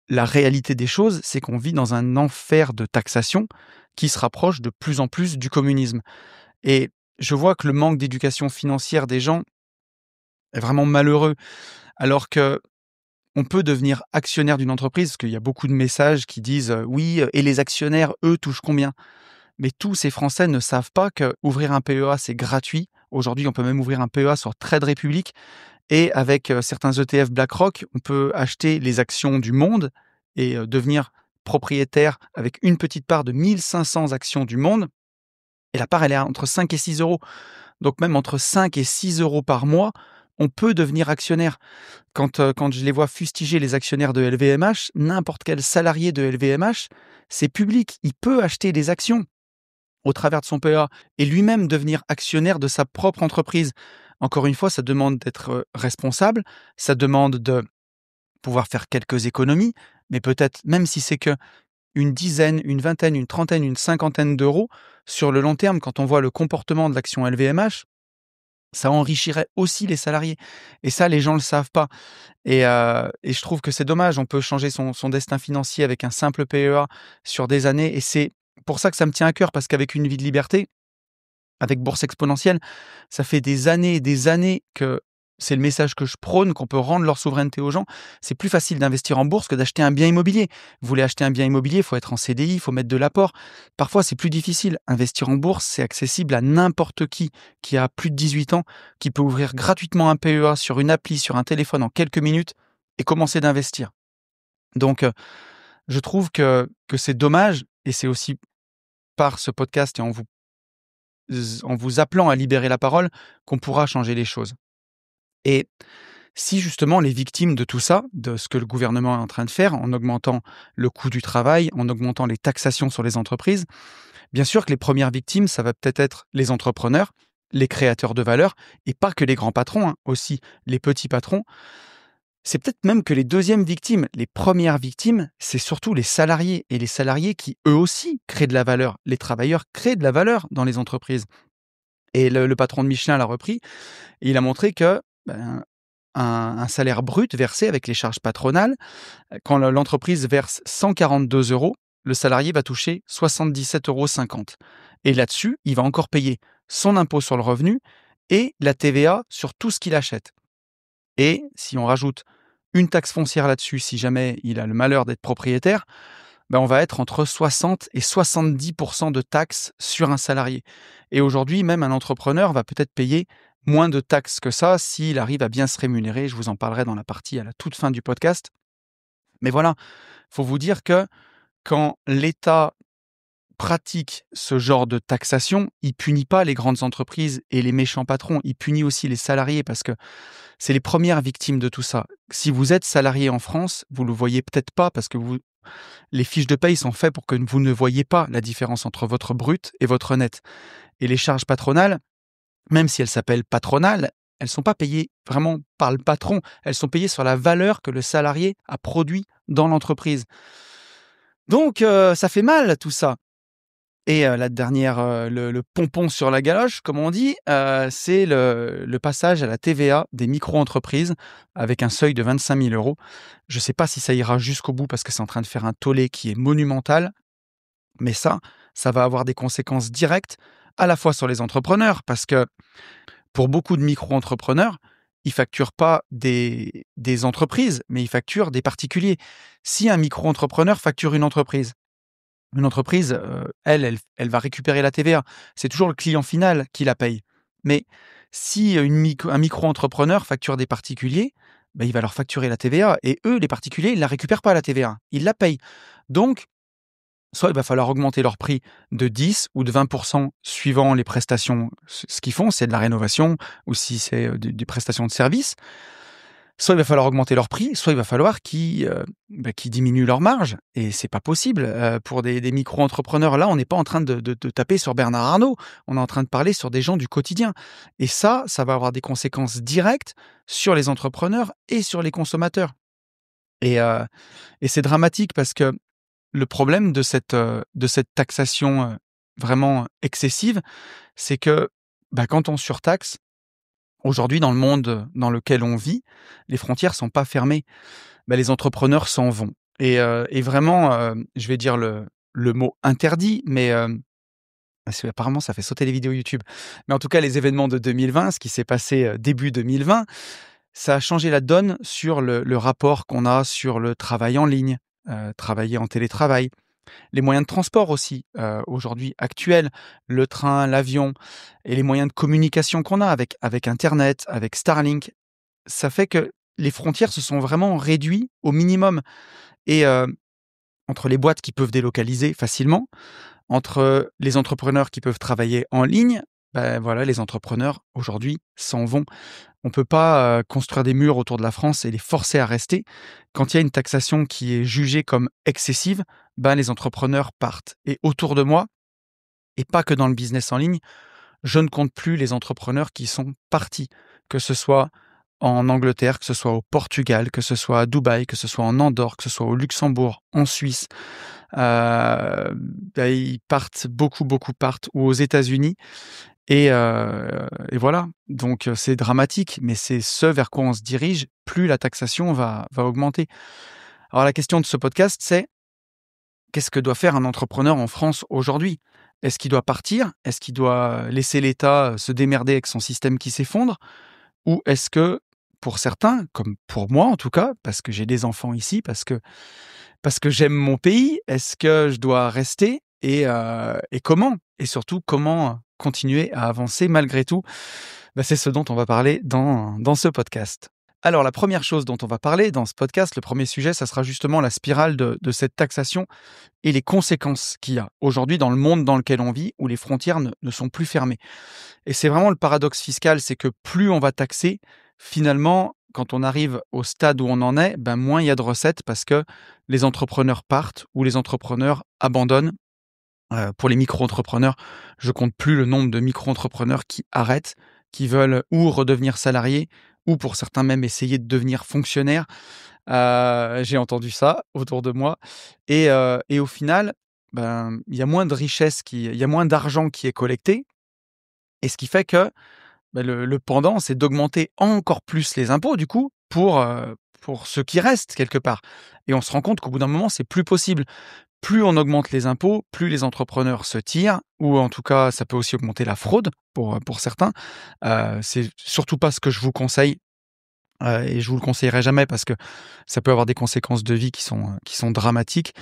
la réalité des choses, c'est qu'on vit dans un enfer de taxation qui se rapproche de plus en plus du communisme. Et je vois que le manque d'éducation financière des gens est vraiment malheureux, alors que on peut devenir actionnaire d'une entreprise, parce qu'il y a beaucoup de messages qui disent oui, et les actionnaires, eux, touchent combien? Mais tous ces Français ne savent pas qu'ouvrir un PEA, c'est gratuit. Aujourd'hui, on peut même ouvrir un PEA sur Trade Republic, et avec certains ETF BlackRock, on peut acheter les actions du monde et devenir propriétaire avec une petite part de 1500 actions du monde. Et la part, elle est entre 5 et 6 euros. Donc même entre 5 et 6 euros par mois, on peut devenir actionnaire. Quand je les vois fustiger les actionnaires de LVMH, n'importe quel salarié de LVMH, c'est public. Il peut acheter des actions au travers de son PEA et lui-même devenir actionnaire de sa propre entreprise. Encore une fois, ça demande d'être responsable, ça demande de pouvoir faire quelques économies, mais peut-être même si c'est que une dizaine, une vingtaine, une trentaine, une cinquantaine d'euros, sur le long terme, quand on voit le comportement de l'action LVMH, ça enrichirait aussi les salariés. Et ça, les gens ne le savent pas. Et je trouve que c'est dommage. On peut changer son destin financier avec un simple PEA sur des années. Et c'est pour ça que ça me tient à cœur, parce qu'avec une vie de liberté, avec Bourse Exponentielle, ça fait des années et des années que c'est le message que je prône, qu'on peut rendre leur souveraineté aux gens. C'est plus facile d'investir en bourse que d'acheter un bien immobilier. Vous voulez acheter un bien immobilier, il faut être en CDI, il faut mettre de l'apport. Parfois, c'est plus difficile. Investir en bourse, c'est accessible à n'importe qui a plus de 18 ans, qui peut ouvrir gratuitement un PEA sur une appli, sur un téléphone en quelques minutes et commencer d'investir. Donc, je trouve que c'est dommage, et c'est aussi par ce podcast et en vous appelant à libérer la parole qu'on pourra changer les choses. Et si justement les victimes de tout ça, de ce que le gouvernement est en train de faire, en augmentant le coût du travail, en augmentant les taxations sur les entreprises, bien sûr que les premières victimes, ça va peut-être être les entrepreneurs, les créateurs de valeur, et pas que les grands patrons, hein, aussi les petits patrons. C'est peut-être même que les deuxièmes victimes, les premières victimes, c'est surtout les salariés, et les salariés qui eux aussi créent de la valeur. Les travailleurs créent de la valeur dans les entreprises. Et le patron de Michelin l'a repris, et il a montré que un salaire brut versé avec les charges patronales, quand l'entreprise verse 142 euros, le salarié va toucher 77,50 €. Et là-dessus, il va encore payer son impôt sur le revenu et la TVA sur tout ce qu'il achète. Et si on rajoute une taxe foncière là-dessus, si jamais il a le malheur d'être propriétaire, ben on va être entre 60 et 70% de taxes sur un salarié. Et aujourd'hui, même un entrepreneur va peut-être payer moins de taxes que ça s'il arrive à bien se rémunérer. Je vous en parlerai dans la partie à la toute fin du podcast. Mais voilà, faut vous dire que quand l'État pratique ce genre de taxation, il punit pas les grandes entreprises et les méchants patrons, il punit aussi les salariés, parce que c'est les premières victimes de tout ça. Si vous êtes salarié en France, vous le voyez peut-être pas, parce que les fiches de paye sont faites pour que vous ne voyiez pas la différence entre votre brut et votre net. Et les charges patronales, même si elles s'appellent patronales, elles sont pas payées vraiment par le patron, elles sont payées sur la valeur que le salarié a produit dans l'entreprise. Donc ça fait mal tout ça. Et la dernière, le pompon sur la galoche, comme on dit, c'est le passage à la TVA des micro-entreprises avec un seuil de 25 000 €. Je ne sais pas si ça ira jusqu'au bout, parce que c'est en train de faire un tollé qui est monumental, mais ça va avoir des conséquences directes à la fois sur les entrepreneurs, parce que pour beaucoup de micro-entrepreneurs, ils facturent pas des entreprises, mais ils facturent des particuliers. Si un micro-entrepreneur facture une entreprise, elle va récupérer la TVA. C'est toujours le client final qui la paye. Mais Si un micro-entrepreneur facture des particuliers, il va leur facturer la TVA et eux, les particuliers, ils la récupèrent pas la TVA, ils la payent. Donc, soit il va falloir augmenter leur prix de 10 ou de 20 suivant les prestations, ce qu'ils font, c'est de la rénovation ou si c'est, des prestations de services. Soit il va falloir augmenter leur prix, soit il va falloir qu'ils diminuent leur marge et c'est pas possible, pour des micro-entrepreneurs. Là, on n'est pas en train de taper sur Bernard Arnault, on est en train de parler sur des gens du quotidien et ça va avoir des conséquences directes sur les entrepreneurs et sur les consommateurs et c'est dramatique parce que le problème de cette taxation, vraiment excessive, c'est que, quand on surtaxe, aujourd'hui dans le monde dans lequel on vit, les frontières sont pas fermées. Les entrepreneurs s'en vont et vraiment, je vais dire le mot interdit, mais, parce qu'apparemment ça fait sauter les vidéos YouTube. Mais en tout cas, les événements de 2020, ce qui s'est passé, début 2020, ça a changé la donne sur le rapport qu'on a sur le travail en ligne, travailler en télétravail. Les moyens de transport aussi, aujourd'hui actuels, le train, l'avion et les moyens de communication qu'on a avec internet, avec Starlink, ça fait que les frontières se sont vraiment réduites au minimum et entre les boîtes qui peuvent délocaliser facilement, entre les entrepreneurs qui peuvent travailler en ligne, voilà, les entrepreneurs aujourd'hui s'en vont. On peut pas, construire des murs autour de la France et les forcer à rester. Quand il y a une taxation qui est jugée comme excessive, les entrepreneurs partent et autour de moi et pas que dans le business en ligne, je ne compte plus les entrepreneurs qui sont partis, que ce soit en Angleterre, que ce soit au Portugal, que ce soit à Dubaï, que ce soit en Andorre, que ce soit au Luxembourg, en Suisse. Ils partent, beaucoup partent ou aux États-Unis et voilà. Donc c'est dramatique, mais c'est ce vers quoi on se dirige, plus la taxation va augmenter. Alors la question de ce podcast, c'est: qu'est-ce que doit faire un entrepreneur en France aujourd'hui? Est-ce qu'il doit partir? Est-ce qu'il doit laisser l'État, se démerder avec son système qui s'effondre? Ou est-ce que, pour certains, comme pour moi en tout cas, parce que j'ai des enfants ici, parce que j'aime mon pays, est-ce que je dois rester et comment? Et surtout, comment continuer à avancer malgré tout? C'est ce dont on va parler dans ce podcast. Alors la première chose dont on va parler dans ce podcast, le premier sujet, ça sera justement la spirale de cette taxation et les conséquences qu'il y a aujourd'hui dans le monde dans lequel on vit, où les frontières ne sont plus fermées. Et c'est vraiment le paradoxe fiscal, c'est que plus on va taxer, finalement, quand on arrive au stade où on en est, moins il y a de recettes parce que les entrepreneurs partent ou les entrepreneurs abandonnent. Pour les micro-entrepreneurs, je compte plus le nombre de micro-entrepreneurs qui arrêtent, qui veulent ou redevenir salariés ou pour certains même essayer de devenir fonctionnaires. J'ai entendu ça autour de moi et au final, il y a moins de richesse il y a moins d'argent qui est collecté et ce qui fait que le pendant, c'est d'augmenter encore plus les impôts du coup pour ce qui reste quelque part et on se rend compte qu'au bout d'un moment, c'est plus possible. Plus on augmente les impôts, plus les entrepreneurs se tirent ou en tout cas, ça peut aussi augmenter la fraude pour certains. C'est surtout pas ce que je vous conseille, et je vous le conseillerai jamais parce que ça peut avoir des conséquences de vie qui sont dramatiques.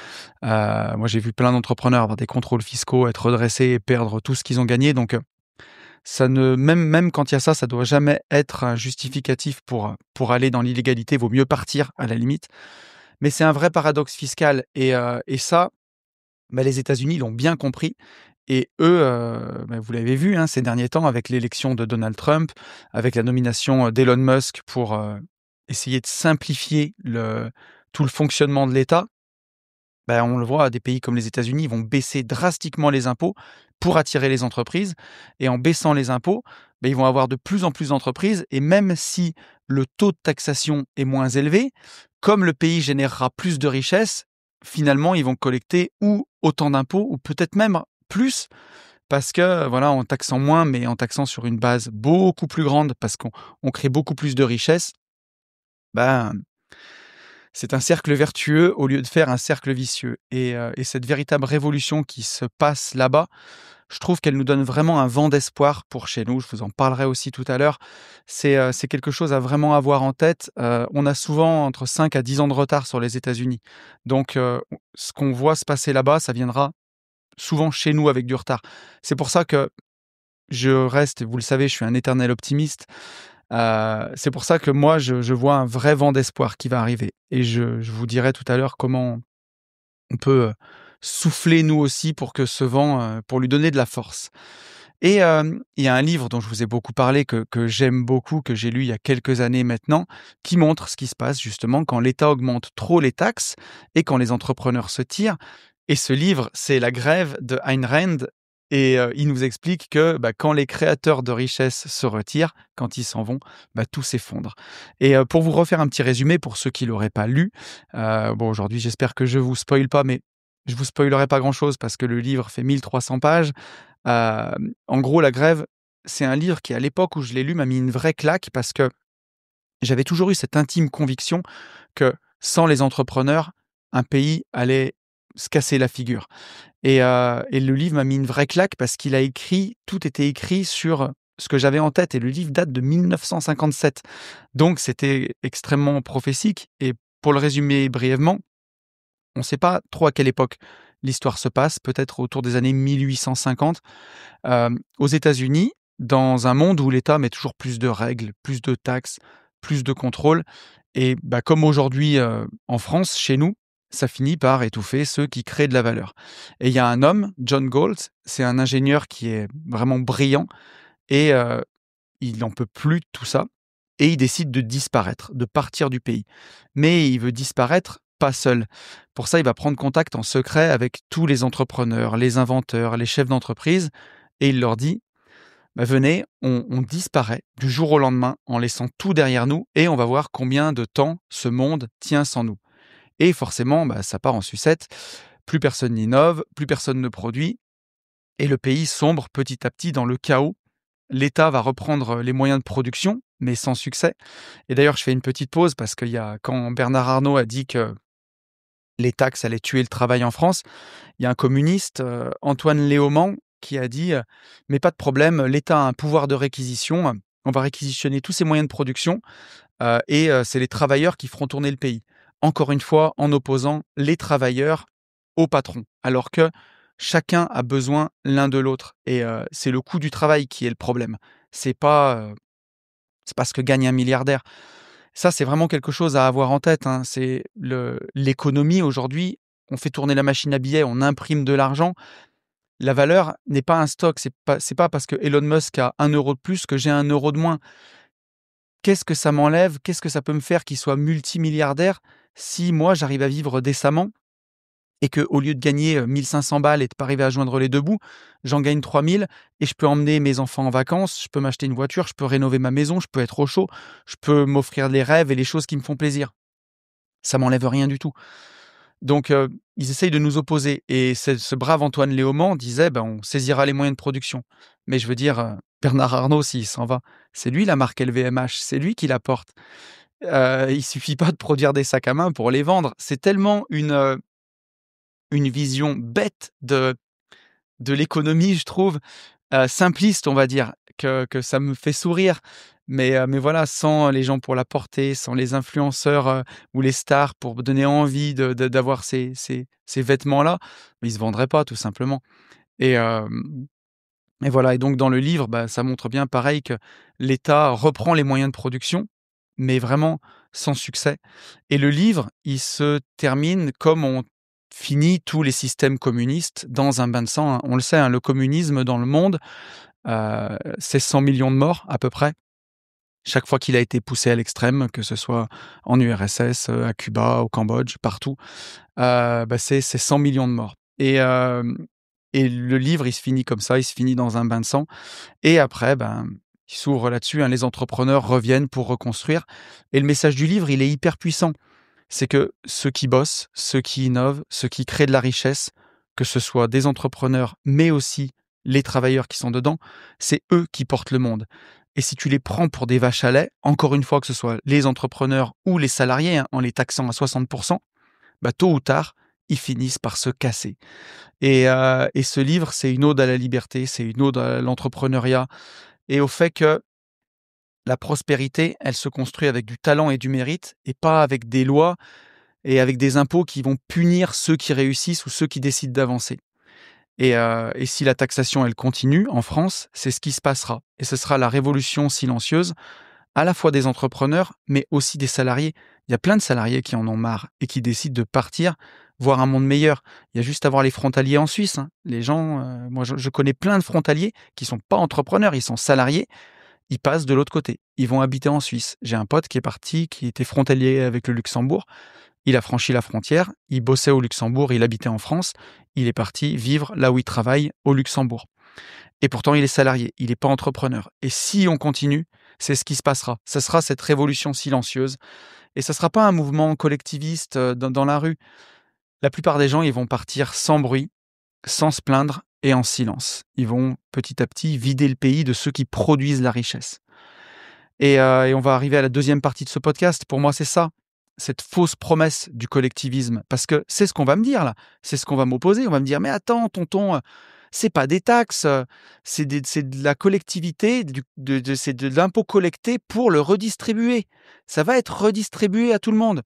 Moi, j'ai vu plein d'entrepreneurs avoir des contrôles fiscaux, être redressés et perdre tout ce qu'ils ont gagné donc ça ne même quand il y a ça, ça doit jamais être un justificatif pour aller dans l'illégalité. Vaut mieux partir à la limite. Mais c'est un vrai paradoxe fiscal et ça, les États-Unis l'ont bien compris et eux, vous l'avez vu, hein, ces derniers temps avec l'élection de Donald Trump, avec la nomination, d'Elon Musk pour, essayer de simplifier tout le fonctionnement de l'État. On le voit, des pays comme les États-Unis vont baisser drastiquement les impôts pour attirer les entreprises et en baissant les impôts, ils vont avoir de plus en plus d'entreprises et même si le taux de taxation est moins élevé, comme le pays générera plus de richesses, finalement, ils vont collecter ou autant d'impôts ou peut-être même plus parce que, voilà, en taxant moins, mais en taxant sur une base beaucoup plus grande parce qu'on crée beaucoup plus de richesses, ben c'est un cercle vertueux au lieu de faire un cercle vicieux et cette véritable révolution qui se passe là-bas, je trouve qu'elle nous donne vraiment un vent d'espoir pour chez nous. Je vous en parlerai aussi tout à l'heure. C'est quelque chose à vraiment avoir en tête. On a souvent entre 5 à 10 ans de retard sur les États-Unis. Donc ce qu'on voit se passer là-bas, ça viendra souvent chez nous avec du retard. C'est pour ça que je reste, vous le savez, je suis un éternel optimiste. C'est pour ça que moi, je vois un vrai vent d'espoir qui va arriver et je vous dirai tout à l'heure comment on peut, souffler nous aussi pour que ce vent, pour lui donner de la force. Et il y a un livre dont je vous ai beaucoup parlé, que j'aime beaucoup, que j'ai lu il y a quelques années maintenant, qui montre ce qui se passe justement quand l'État augmente trop les taxes et quand les entrepreneurs se tirent. Et ce livre, c'est La Grève de Ayn Rand et il nous explique que, bah, quand les créateurs de richesse se retirent, quand ils s'en vont, bah, tout s'effondre. Et pour vous refaire un petit résumé pour ceux qui l'auraient pas lu, bon aujourd'hui j'espère que je vous spoile pas, mais je vous spoilerai pas grand-chose parce que le livre fait 1 300 pages. En gros, La Grève, c'est un livre qui, à l'époque où je l'ai lu, m'a mis une vraie claque parce que j'avais toujours eu cette intime conviction que sans les entrepreneurs, un pays allait se casser la figure. Et le livre m'a mis une vraie claque parce qu'il a écrit tout était écrit sur ce que j'avais en tête et le livre date de 1957. Donc c'était extrêmement prophétique et pour le résumer brièvement, on ne sait pas trop à quelle époque l'histoire se passe, peut-être autour des années 1850. Aux États-Unis, dans un monde où l'État met toujours plus de règles, plus de taxes, plus de contrôles et bah, comme aujourd'hui, en France, chez nous, ça finit par étouffer ceux qui créent de la valeur. Et il y a un homme, John Galt, c'est un ingénieur qui est vraiment brillant et il n'en peut plus de tout ça et il décide de disparaître, de partir du pays. Mais il veut disparaître pas seul. Pour ça, il va prendre contact en secret avec tous les entrepreneurs, les inventeurs, les chefs d'entreprise et il leur dit: «Bah, venez, on disparaît du jour au lendemain en laissant tout derrière nous et on va voir combien de temps ce monde tient sans nous». Et forcément, bah, ça part en sucette. Plus personne n'innove, plus personne ne produit et le pays sombre petit à petit dans le chaos. L'État va reprendre les moyens de production, mais sans succès. Et d'ailleurs, je fais une petite pause parce qu'il y a quand Bernard Arnault a dit que les taxes allaient tuer le travail en France, il y a un communiste, Antoine Léaumont, qui a dit, «Mais pas de problème, l'État a un pouvoir de réquisition, on va réquisitionner tous ses moyens de production, et c'est les travailleurs qui feront tourner le pays». Encore une fois, en opposant les travailleurs aux patrons, alors que chacun a besoin l'un de l'autre et c'est le coût du travail qui est le problème. C'est pas, c'est pas ce que gagne un milliardaire. Ça, c'est vraiment quelque chose à avoir en tête, hein. C'est l'économie aujourd'hui, on fait tourner la machine à billets, on imprime de l'argent. La valeur n'est pas un stock, c'est pas parce que Elon Musk a 1 € de plus que j'ai 1 € de moins. Qu'est-ce que ça m'enlève? Qu'est-ce que ça peut me faire qu'il soit multimilliardaire si moi j'arrive à vivre décemment et qu'au lieu de gagner 1 500 balles et de pas arriver à joindre les 2 bouts, j'en gagne 3 000 et je peux emmener mes enfants en vacances, je peux m'acheter une voiture, je peux rénover ma maison, je peux être au chaud, je peux m'offrir les rêves et les choses qui me font plaisir. Ça m'enlève rien du tout. Donc ils essayent de nous opposer et ce brave Antoine Léaumont disait: «Ben, on saisira les moyens de production». Mais je veux dire, Bernard Arnault s'il s'en va, c'est lui la marque LVMH, c'est lui qui la porte. Il suffit pas de produire des sacs à main pour les vendre. C'est tellement une vision bête de l'économie, je trouve, simpliste, on va dire, que ça me fait sourire. Mais voilà, sans les gens pour la porter, sans les influenceurs, ou les stars pour donner envie d'avoir ces vêtements-là, ils se vendraient pas tout simplement et et voilà et donc dans le livre, bah, ça montre bien pareil que l'État reprend les moyens de production, mais vraiment sans succès et le livre, il se termine comme on finit tous les systèmes communistes dans un bain de sang, hein. On le sait, hein, le communisme dans le monde, c'est 100 millions de morts à peu près, chaque fois qu'il a été poussé à l'extrême, que ce soit en URSS, à Cuba, au Cambodge, partout, bah, c'est 100 millions de morts et le livre, il se finit comme ça, il se finit dans un bain de sang et après, ben, il s'ouvre là-dessus, hein, les entrepreneurs reviennent pour reconstruire et le message du livre, il est hyper puissant. C'est que ceux qui bossent, ceux qui innovent, ceux qui créent de la richesse, que ce soit des entrepreneurs, mais aussi les travailleurs qui sont dedans, c'est eux qui portent le monde. Et si tu les prends pour des vaches à lait, encore une fois, que ce soit les entrepreneurs ou les salariés, hein, en les taxant à 60%, bah, tôt ou tard, ils finissent par se casser. Et ce livre, c'est une ode à la liberté, c'est une ode à l'entrepreneuriat et au fait que la prospérité, elle se construit avec du talent et du mérite et pas avec des lois et avec des impôts qui vont punir ceux qui réussissent ou ceux qui décident d'avancer. Et si la taxation, elle continue en France, c'est ce qui se passera. Et ce sera la révolution silencieuse, à la fois des entrepreneurs, mais aussi des salariés. Il y a plein de salariés qui en ont marre et qui décident de partir, voir un monde meilleur. Il y a juste à voir les frontaliers en Suisse, hein. Les gens, moi je connais plein de frontaliers qui sont pas entrepreneurs, ils sont salariés, ils passent de l'autre côté. Ils vont habiter en Suisse. J'ai un pote qui est parti, qui était frontalier avec le Luxembourg. Il a franchi la frontière, il bossait au Luxembourg, il habitait en France. Il est parti vivre là où il travaille, au Luxembourg. Et pourtant, il est salarié, il n'est pas entrepreneur. Et si on continue, c'est ce qui se passera. Ça sera cette révolution silencieuse. Et ça ne sera pas un mouvement collectiviste dans la rue. La plupart des gens, ils vont partir sans bruit, sans se plaindre et en silence. Ils vont petit à petit vider le pays de ceux qui produisent la richesse. Et on va arriver à la deuxième partie de ce podcast. Pour moi, c'est ça, cette fausse promesse du collectivisme. Parce que c'est ce qu'on va me dire là, c'est ce qu'on va m'opposer. On va me dire, mais attends, tonton, c'est pas des taxes, c'est de la collectivité, c'est de l'impôt collecté pour le redistribuer. Ça va être redistribué à tout le monde.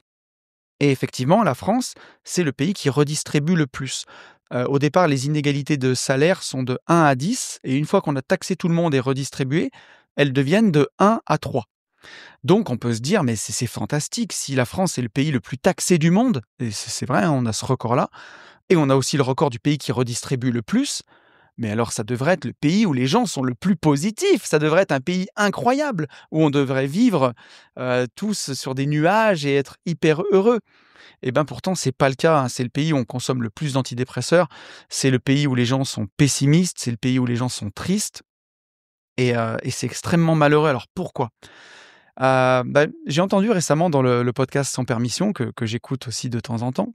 Et effectivement, la France, c'est le pays qui redistribue le plus. Au départ, les inégalités de salaire sont de 1 à 10, et une fois qu'on a taxé tout le monde et redistribué, elles deviennent de 1 à 3. Donc on peut se dire, mais c'est fantastique, si la France est le pays le plus taxé du monde, et c'est vrai, hein, on a ce record-là, et on a aussi le record du pays qui redistribue le plus, mais alors ça devrait être le pays où les gens sont le plus positifs, ça devrait être un pays incroyable, où on devrait vivre tous sur des nuages et être hyper heureux. Et bien pourtant, c'est pas le cas, hein. C'est le pays où on consomme le plus d'antidépresseurs, c'est le pays où les gens sont pessimistes, c'est le pays où les gens sont tristes, et c'est extrêmement malheureux. Alors pourquoi? J'ai entendu récemment dans le podcast Sans Permission, que j'écoute aussi de temps en temps,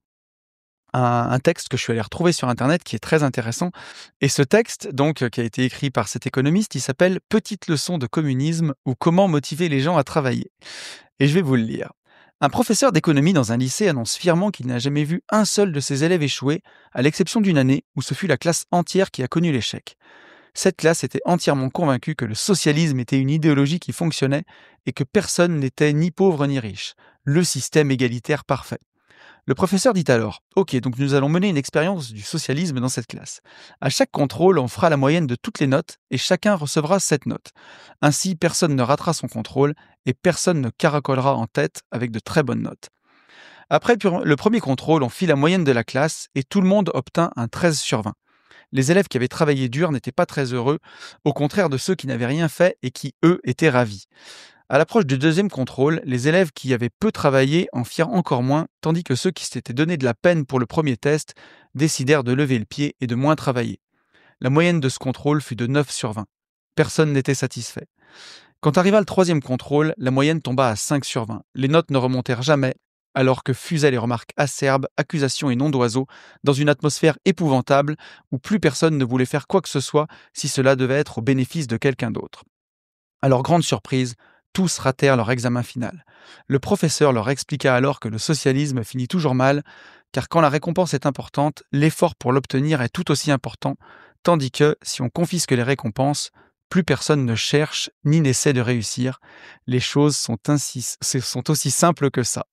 un texte que je suis allé retrouver sur internet qui est très intéressant. Et ce texte, donc, qui a été écrit par cet économiste, il s'appelle Petite leçon de communisme ou comment motiver les gens à travailler. Et je vais vous le lire. Un professeur d'économie dans un lycée annonce fièrement qu'il n'a jamais vu un seul de ses élèves échouer, à l'exception d'une année où ce fut la classe entière qui a connu l'échec. Cette classe était entièrement convaincue que le socialisme était une idéologie qui fonctionnait et que personne n'était ni pauvre ni riche. Le système égalitaire parfait. Le professeur dit alors: Ok, donc nous allons mener une expérience du socialisme dans cette classe. À chaque contrôle, on fera la moyenne de toutes les notes et chacun recevra 7 notes. Ainsi, personne ne ratera son contrôle et personne ne caracolera en tête avec de très bonnes notes. Après le premier contrôle, on fit la moyenne de la classe et tout le monde obtint un 13 sur 20. Les élèves qui avaient travaillé dur n'étaient pas très heureux, au contraire de ceux qui n'avaient rien fait et qui, eux, étaient ravis. À l'approche du deuxième contrôle, les élèves qui avaient peu travaillé en firent encore moins, tandis que ceux qui s'étaient donné de la peine pour le premier test décidèrent de lever le pied et de moins travailler. La moyenne de ce contrôle fut de 9 sur 20. Personne n'était satisfait. Quand arriva le troisième contrôle, la moyenne tomba à 5 sur 20. Les notes ne remontèrent jamais, alors que fusaient les remarques acerbes, accusations et noms d'oiseaux, dans une atmosphère épouvantable où plus personne ne voulait faire quoi que ce soit si cela devait être au bénéfice de quelqu'un d'autre. À leur grande surprise, tous ratèrent leur examen final. Le professeur leur expliqua alors que le socialisme finit toujours mal, car quand la récompense est importante, l'effort pour l'obtenir est tout aussi important, tandis que, si on confisque les récompenses, plus personne ne cherche ni n'essaie de réussir. Les choses sont aussi simples que ça.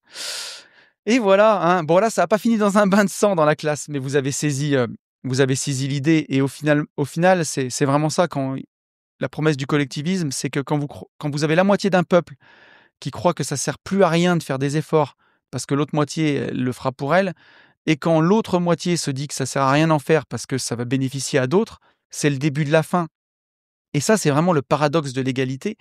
Et voilà, hein. Bon là, ça n'a pas fini dans un bain de sang dans la classe, mais vous avez saisi l'idée. Et au final, c'est vraiment ça. Quand la promesse du collectivisme, c'est que quand vous avez la moitié d'un peuple qui croit que ça sert plus à rien de faire des efforts parce que l'autre moitié le fera pour elle, et quand l'autre moitié se dit que ça sert à rien d'en faire parce que ça va bénéficier à d'autres, c'est le début de la fin. Et ça, c'est vraiment le paradoxe de l'égalité.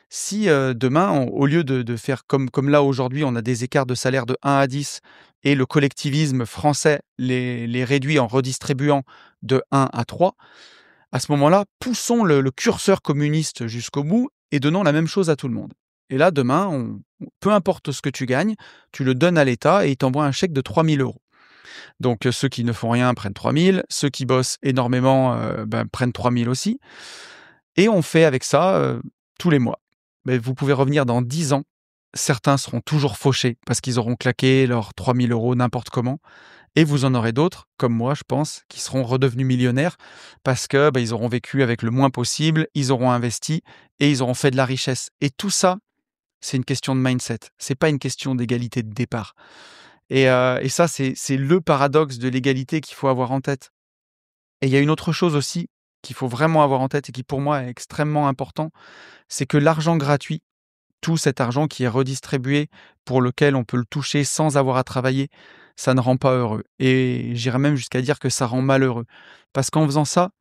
Si demain, au lieu de faire comme là aujourd'hui, on a des écarts de salaire de 1 à 10 et le collectivisme français les réduit en redistribuant de 1 à 3, à ce moment-là, poussons le curseur communiste jusqu'au bout et donnons la même chose à tout le monde. Et là, demain, peu importe ce que tu gagnes, tu le donnes à l'État et il t'envoie un chèque de 3 000 euros. Donc ceux qui ne font rien prennent 3 000, ceux qui bossent énormément prennent 3 000 aussi. Et on fait avec ça tous les mois. Mais vous pouvez revenir dans 10 ans, certains seront toujours fauchés parce qu'ils auront claqué leurs 3 000 euros n'importe comment. Et vous en aurez d'autres, comme moi je pense, qui seront redevenus millionnaires parce que ils auront vécu avec le moins possible, ils auront investi et ils auront fait de la richesse. Et tout ça, c'est une question de mindset. C'est pas une question d'égalité de départ. Et ça, c'est le paradoxe de l'égalité qu'il faut avoir en tête. Et il y a une autre chose aussi qu'il faut vraiment avoir en tête et qui pour moi est extrêmement important, c'est que l'argent gratuit, tout cet argent qui est redistribué, pour lequel on peut le toucher sans avoir à travailler, ça ne rend pas heureux. Et j'irais même jusqu'à dire que ça rend malheureux. Parce qu'en faisant ça,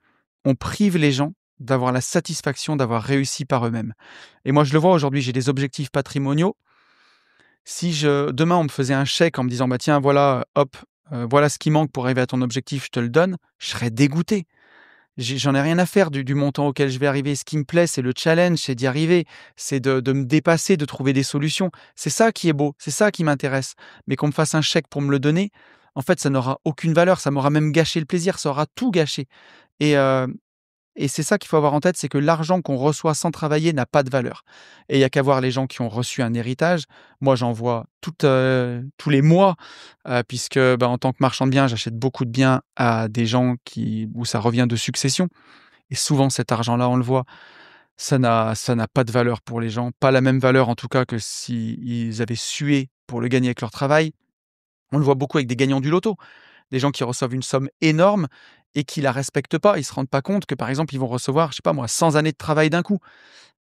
on prive les gens d'avoir la satisfaction d'avoir réussi par eux-mêmes. Et moi, je le vois aujourd'hui, j'ai des objectifs patrimoniaux. Si demain, on me faisait un chèque en me disant, bah tiens, voilà, hop, voilà ce qui manque pour arriver à ton objectif, je te le donne, je serais dégoûté. J'en ai rien à faire du montant auquel je vais arriver. Ce qui me plaît, c'est le challenge, c'est d'y arriver, c'est de me dépasser, de trouver des solutions. C'est ça qui est beau, c'est ça qui m'intéresse. Mais qu'on me fasse un chèque pour me le donner, en fait, ça n'aura aucune valeur, ça m'aura même gâché le plaisir, ça aura tout gâché. Et, et c'est ça qu'il faut avoir en tête, c'est que l'argent qu'on reçoit sans travailler n'a pas de valeur. Et il y a qu'à voir les gens qui ont reçu un héritage. Moi, j'en vois tous les mois, puisque bah, en tant que marchand de biens, j'achète beaucoup de biens à des gens où ça revient de succession. Et souvent, cet argent-là, on le voit, ça n'a pas de valeur pour les gens. Pas la même valeur, en tout cas, que s'ils avaient sué pour le gagner avec leur travail. On le voit beaucoup avec des gagnants du loto. Des gens qui reçoivent une somme énorme et qui la respectent pas. Ils se rendent pas compte que, par exemple, ils vont recevoir, je sais pas moi, 100 années de travail d'un coup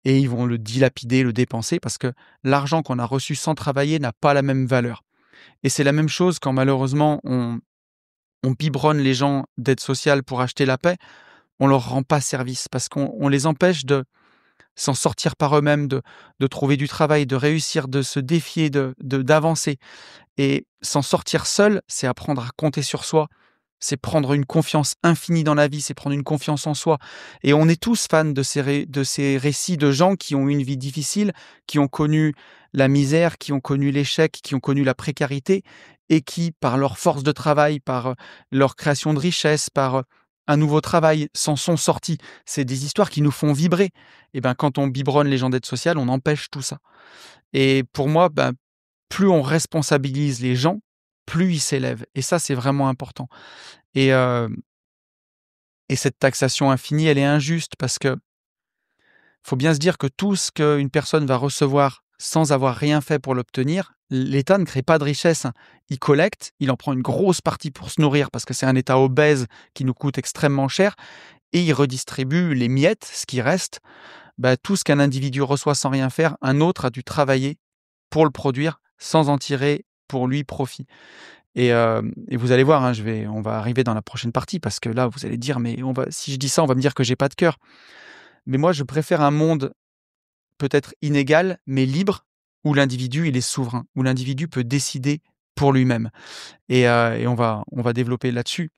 et ils vont le dilapider, le dépenser parce que l'argent qu'on a reçu sans travailler n'a pas la même valeur. Et c'est la même chose quand malheureusement on biberonne les gens d'aide sociale pour acheter la paix, on leur rend pas service parce qu'on les empêche de s'en sortir par eux-mêmes, de trouver du travail, de réussir, de se défier, d'avancer. Et s'en sortir seul, c'est apprendre à compter sur soi, c'est prendre une confiance infinie dans la vie, c'est prendre une confiance en soi. Et on est tous fans de ces récits de gens qui ont eu une vie difficile, qui ont connu la misère, qui ont connu l'échec, qui ont connu la précarité, et qui, par leur force de travail, par leur création de richesse, par un nouveau travail, s'en sont sortis. C'est des histoires qui nous font vibrer. Et ben, quand on biberonne les gens d'aide sociale, on empêche tout ça. Et pour moi, ben, plus on responsabilise les gens, plus ils s'élèvent. Et ça, c'est vraiment important. Et, heu et cette taxation infinie, elle est injuste parce que faut bien se dire que tout ce qu'une personne va recevoir sans avoir rien fait pour l'obtenir, l'État ne crée pas de richesse. Il collecte, il en prend une grosse partie pour se nourrir parce que c'est un État obèse qui nous coûte extrêmement cher et il redistribue les miettes, ce qui reste. Bah, tout ce qu'un individu reçoit sans rien faire, un autre a dû travailler pour le produire sans en tirer pour lui profit. Et vous allez voir, hein, on va arriver dans la prochaine partie parce que là, vous allez dire, mais si je dis ça, on va me dire que j'ai pas de cœur. Mais moi, je préfère un monde peut-être inégal, mais libre, où l'individu, il est souverain, où l'individu peut décider pour lui-même. Et on va développer là-dessus.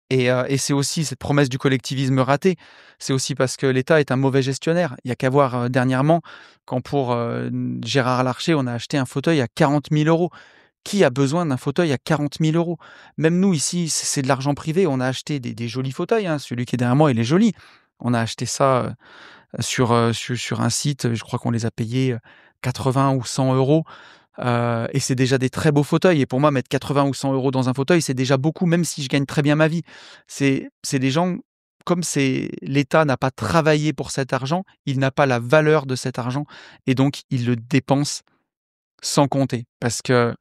Et c'est aussi cette promesse du collectivisme raté. C'est aussi parce que l'État est un mauvais gestionnaire. Il y a qu'à voir dernièrement, quand pour Gérard Larcher, on a acheté un fauteuil à 40 000 euros. Qui a besoin d'un fauteuil à 40 000 euros? Même nous, ici, c'est de l'argent privé. On a acheté des jolis fauteuils, hein. Celui qui est derrière moi, il est joli. On a acheté ça sur un site. Je crois qu'on les a payés 80 ou 100 euros. Et c'est déjà des très beaux fauteuils. Et pour moi, mettre 80 ou 100 euros dans un fauteuil, c'est déjà beaucoup, même si je gagne très bien ma vie. C'est des gens, comme l'État n'a pas travaillé pour cet argent, il n'a pas la valeur de cet argent. Et donc, il le dépense sans compter. Parce que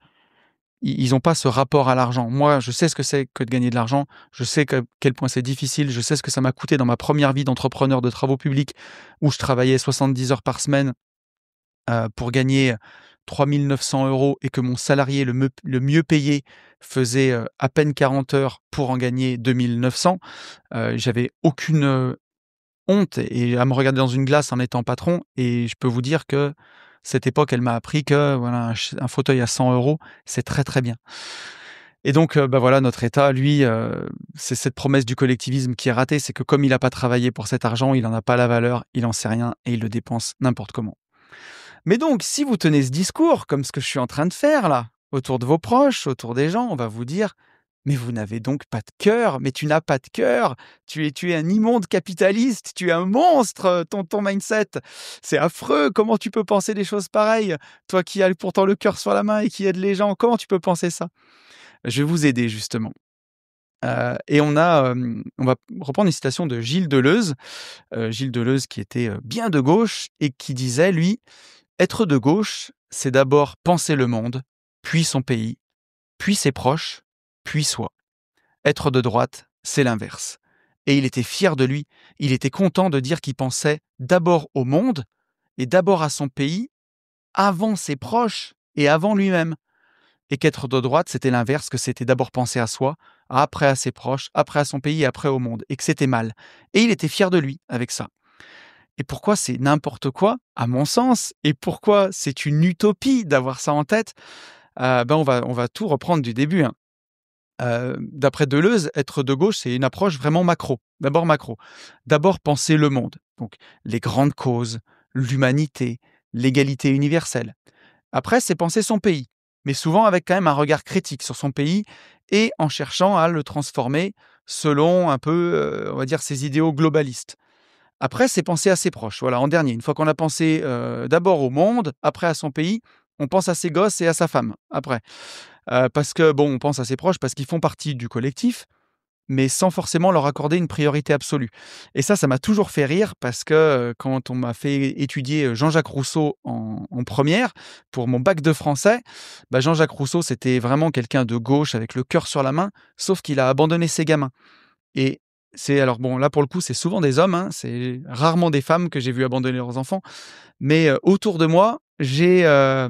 ils n'ont pas ce rapport à l'argent. Moi, je sais ce que c'est que de gagner de l'argent. Je sais quel point c'est difficile. Je sais ce que ça m'a coûté dans ma première vie d'entrepreneur de travaux publics où je travaillais 70 heures par semaine pour gagner 3 900 euros et que mon salarié le mieux payé faisait à peine 40 heures pour en gagner 2 900. J'avais aucune honte et à me regarder dans une glace en étant patron. Et je peux vous dire que cette époque, elle m'a appris que voilà, un fauteuil à 100 euros, c'est très très bien. Et donc, bah voilà, notre État, lui, c'est cette promesse du collectivisme qui est ratée, c'est que comme il n'a pas travaillé pour cet argent, il n'en a pas la valeur, il n'en sait rien et il le dépense n'importe comment. Mais donc, si vous tenez ce discours, comme ce que je suis en train de faire là, autour de vos proches, autour des gens, on va vous dire: «Mais vous n'avez donc pas de cœur, mais tu n'as pas de cœur, tu es un immonde capitaliste, tu es un monstre, ton mindset, c'est affreux, comment tu peux penser des choses pareilles? Toi qui as pourtant le cœur sur la main et qui aide les gens, comment tu peux penser ça?» Je vais vous aider justement. Et on va reprendre une citation de Gilles Deleuze. Gilles Deleuze qui était, bien de gauche et qui disait lui: «Être de gauche, c'est d'abord penser le monde, puis son pays, puis ses proches, puis soi. Être de droite, c'est l'inverse. Et il était fier de lui. Il était content de dire qu'il pensait d'abord au monde et d'abord à son pays, avant ses proches et avant lui-même. Et qu'être de droite, c'était l'inverse, que c'était d'abord penser à soi, après à ses proches, après à son pays et après au monde, et que c'était mal. Et il était fier de lui avec ça. Et pourquoi c'est n'importe quoi, à mon sens, et pourquoi c'est une utopie d'avoir ça en tête, on va tout reprendre du début, hein. D'après Deleuze, être de gauche, c'est une approche vraiment macro. D'abord macro. D'abord penser le monde. Donc les grandes causes, l'humanité, l'égalité universelle. Après, c'est penser son pays, mais souvent avec quand même un regard critique sur son pays et en cherchant à le transformer selon un peu, on va dire, ses idéaux globalistes. Après, c'est penser à ses proches. Voilà, en dernier, une fois qu'on a pensé d'abord au monde, après à son pays, on pense à ses gosses et à sa femme. Après, parce que bon, on pense à ses proches parce qu'ils font partie du collectif, mais sans forcément leur accorder une priorité absolue. Et ça m'a toujours fait rire parce que quand on m'a fait étudier Jean-Jacques Rousseau en première, pour mon bac de français, Jean-Jacques Rousseau, c'était vraiment quelqu'un de gauche avec le cœur sur la main, sauf qu'il a abandonné ses gamins. Et c'est alors bon, là pour le coup, c'est souvent des hommes, hein, c'est rarement des femmes que j'ai vu abandonner leurs enfants, mais autour de moi, je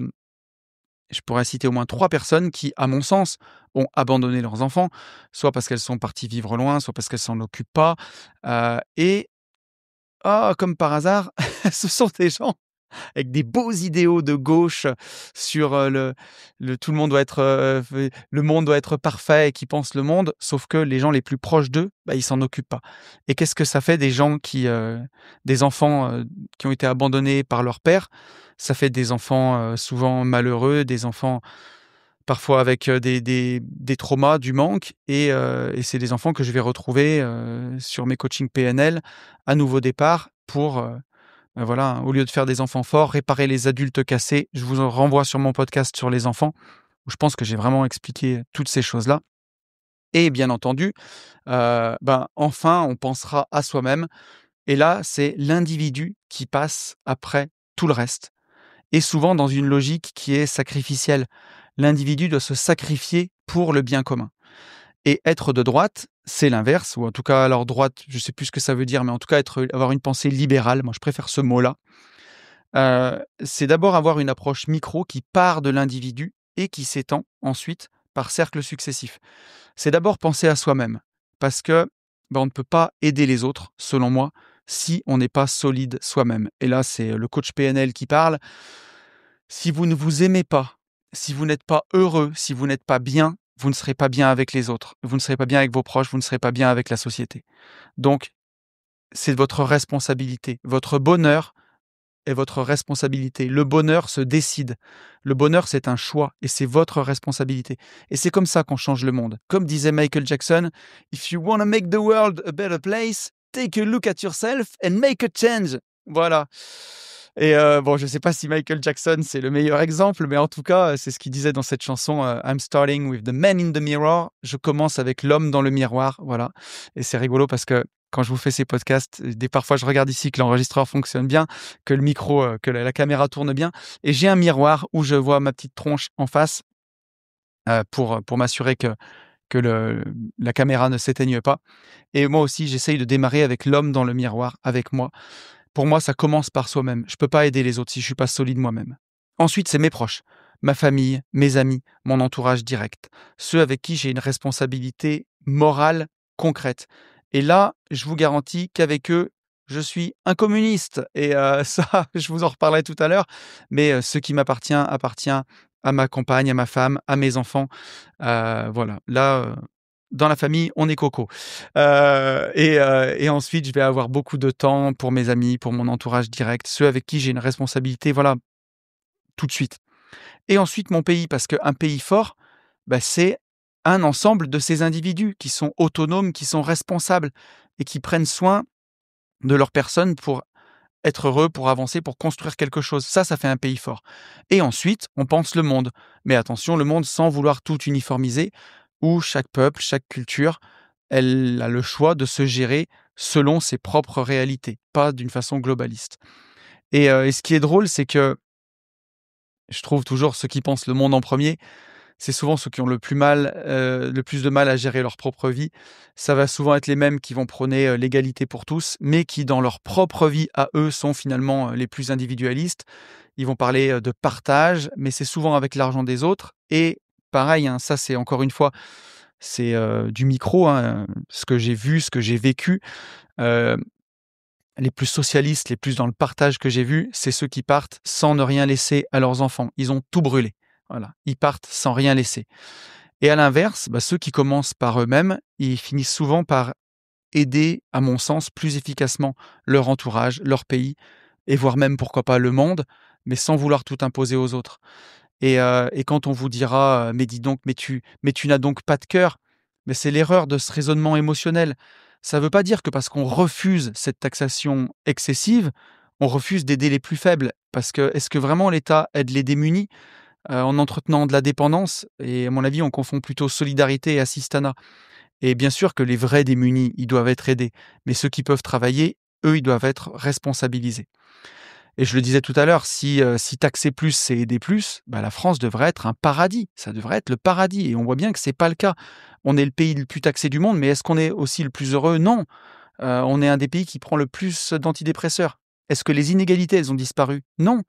pourrais citer au moins 3 personnes qui, à mon sens, ont abandonné leurs enfants, soit parce qu'elles sont parties vivre loin, soit parce qu'elles s'en occupent pas, et comme par hasard, ce sont des gens avec des beaux idéaux de gauche sur, le tout le monde doit être, le monde doit être parfait et qui pensent le monde, sauf que les gens les plus proches d'eux, ils s'en occupent pas. Et qu'est-ce que ça fait des gens des enfants, qui ont été abandonnés par leur père? Ça fait des enfants, souvent malheureux, des enfants parfois avec, des traumas, du manque et c'est des enfants que je vais retrouver, sur mes coachings PNL à nouveau départ pour, voilà, hein, au lieu de faire des enfants forts, réparer les adultes cassés. Je vous en renvoie sur mon podcast sur les enfants, où je pense que j'ai vraiment expliqué toutes ces choses-là. Et bien entendu, enfin, on pensera à soi-même. Et là, c'est l'individu qui passe après tout le reste. Et souvent dans une logique qui est sacrificielle. L'individu doit se sacrifier pour le bien commun. Et être de droite, c'est l'inverse, ou en tout cas, alors droite, je ne sais plus ce que ça veut dire, mais en tout cas, avoir une pensée libérale, moi je préfère ce mot-là. C'est d'abord avoir une approche micro qui part de l'individu et qui s'étend ensuite par cercles successifs. C'est d'abord penser à soi-même, parce que on ne peut pas aider les autres, selon moi, si on n'est pas solide soi-même. Et là, c'est le coach PNL qui parle. Si vous ne vous aimez pas, si vous n'êtes pas heureux, si vous n'êtes pas bien, vous ne serez pas bien avec les autres, vous ne serez pas bien avec vos proches, vous ne serez pas bien avec la société. Donc, c'est votre responsabilité. Votre bonheur est votre responsabilité. Le bonheur se décide. Le bonheur, c'est un choix et c'est votre responsabilité. Et c'est comme ça qu'on change le monde. Comme disait Michael Jackson, If you want to make the world a better place, take a look at yourself and make a change. Voilà. Et je ne sais pas si Michael Jackson, c'est le meilleur exemple, mais en tout cas, c'est ce qu'il disait dans cette chanson, I'm starting with the man in the mirror. Je commence avec l'homme dans le miroir, voilà. Et c'est rigolo parce que quand je vous fais ces podcasts, parfois je regarde ici que l'enregistreur fonctionne bien, que le micro, que la caméra tourne bien, et j'ai un miroir où je vois ma petite tronche en face, pour m'assurer que la caméra ne s'éteigne pas. Et moi aussi, j'essaye de démarrer avec l'homme dans le miroir, avec moi. Pour moi, ça commence par soi-même. Je ne peux pas aider les autres si je ne suis pas solide moi-même. Ensuite, c'est mes proches, ma famille, mes amis, mon entourage direct, ceux avec qui j'ai une responsabilité morale concrète. Et là, je vous garantis qu'avec eux, je suis un communiste. Et ça, je vous en reparlerai tout à l'heure. Mais ce qui m'appartient, appartient à ma compagne, à ma femme, à mes enfants. Voilà. Là, dans la famille, on est coco. Et ensuite, je vais avoir beaucoup de temps pour mes amis, pour mon entourage direct, ceux avec qui j'ai une responsabilité, voilà, tout de suite. Et ensuite, mon pays, parce qu'un pays fort, c'est un ensemble de ces individus qui sont autonomes, qui sont responsables et qui prennent soin de leur personne pour être heureux, pour avancer, pour construire quelque chose. Ça fait un pays fort. Et ensuite, on pense le monde. Mais attention, le monde sans vouloir tout uniformiser, où chaque peuple, chaque culture, elle a le choix de se gérer selon ses propres réalités, pas d'une façon globaliste. Et ce qui est drôle, c'est que je trouve toujours ceux qui pensent le monde en premier, c'est souvent ceux qui ont le plus de mal à gérer leur propre vie. Ça va souvent être les mêmes qui vont prôner, l'égalité pour tous, mais qui dans leur propre vie à eux sont finalement, les plus individualistes. Ils vont parler, de partage, mais c'est souvent avec l'argent des autres et pareil, hein, ça c'est encore une fois, c'est, du micro, hein, ce que j'ai vu, ce que j'ai vécu. Heu, les plus socialistes, les plus dans le partage que j'ai vus, c'est ceux qui partent sans ne rien laisser à leurs enfants. Ils ont tout brûlé. Voilà, ils partent sans rien laisser. Et à l'inverse, ceux qui commencent par eux-mêmes, ils finissent souvent par aider, à mon sens, plus efficacement leur entourage, leur pays et voire même, pourquoi pas, le monde, mais sans vouloir tout imposer aux autres. Et quand on vous dira, «Mais dis donc, mais tu n'as donc pas de cœur», mais c'est l'erreur de ce raisonnement émotionnel. Ça ne veut pas dire que parce qu'on refuse cette taxation excessive, on refuse d'aider les plus faibles. Parce que est-ce que vraiment l'État aide les démunis, en entretenant de la dépendance? Et à mon avis, on confond plutôt solidarité et assistanat. Et bien sûr que les vrais démunis, ils doivent être aidés, mais ceux qui peuvent travailler, eux, ils doivent être responsabilisés. Et je le disais tout à l'heure, si taxer plus, c'est aider plus, la France devrait être un paradis. Ça devrait être le paradis et on voit bien que c'est pas le cas. On est le pays le plus taxé du monde, mais est-ce qu'on est aussi le plus heureux? Non. On est un des pays qui prend le plus d'antidépresseurs. Est-ce que les inégalités, elles ont disparu? Non.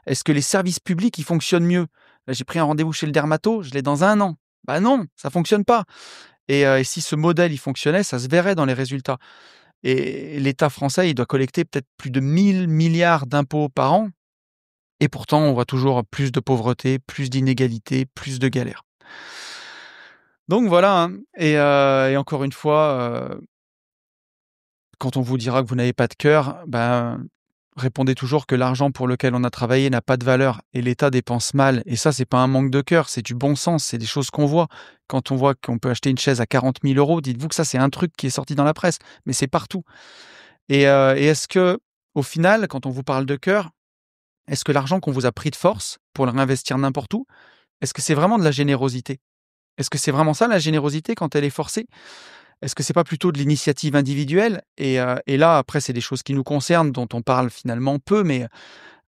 Est-ce que les services publics, ils fonctionnent mieux? Là, j'ai pris un rendez-vous chez le dermato, je l'ai dans 1 an. Non, ça fonctionne pas. Et si ce modèle, il fonctionnait, ça se verrait dans les résultats. Et l'État français, il doit collecter peut-être plus de 1 000 milliards d'impôts par an et pourtant on voit toujours plus de pauvreté, plus d'inégalités, plus de galères. Donc voilà, hein, et encore une fois, quand on vous dira que vous n'avez pas de cœur, répondez toujours que l'argent pour lequel on a travaillé n'a pas de valeur et l'État dépense mal et ça, c'est pas un manque de cœur, c'est du bon sens, c'est des choses qu'on voit. Quand on voit qu'on peut acheter une chaise à 40 000 €, dites-vous que ça, c'est un truc qui est sorti dans la presse, mais c'est partout. Et est-ce que, au final, quand on vous parle de cœur, est-ce que l'argent qu'on vous a pris de force pour le réinvestir n'importe où, est-ce que c'est vraiment de la générosité? Est-ce que c'est vraiment ça la générosité quand elle est forcée? Est-ce que c'est pas plutôt de l'initiative individuelle? Et là, après, c'est des choses qui nous concernent, dont on parle finalement peu, mais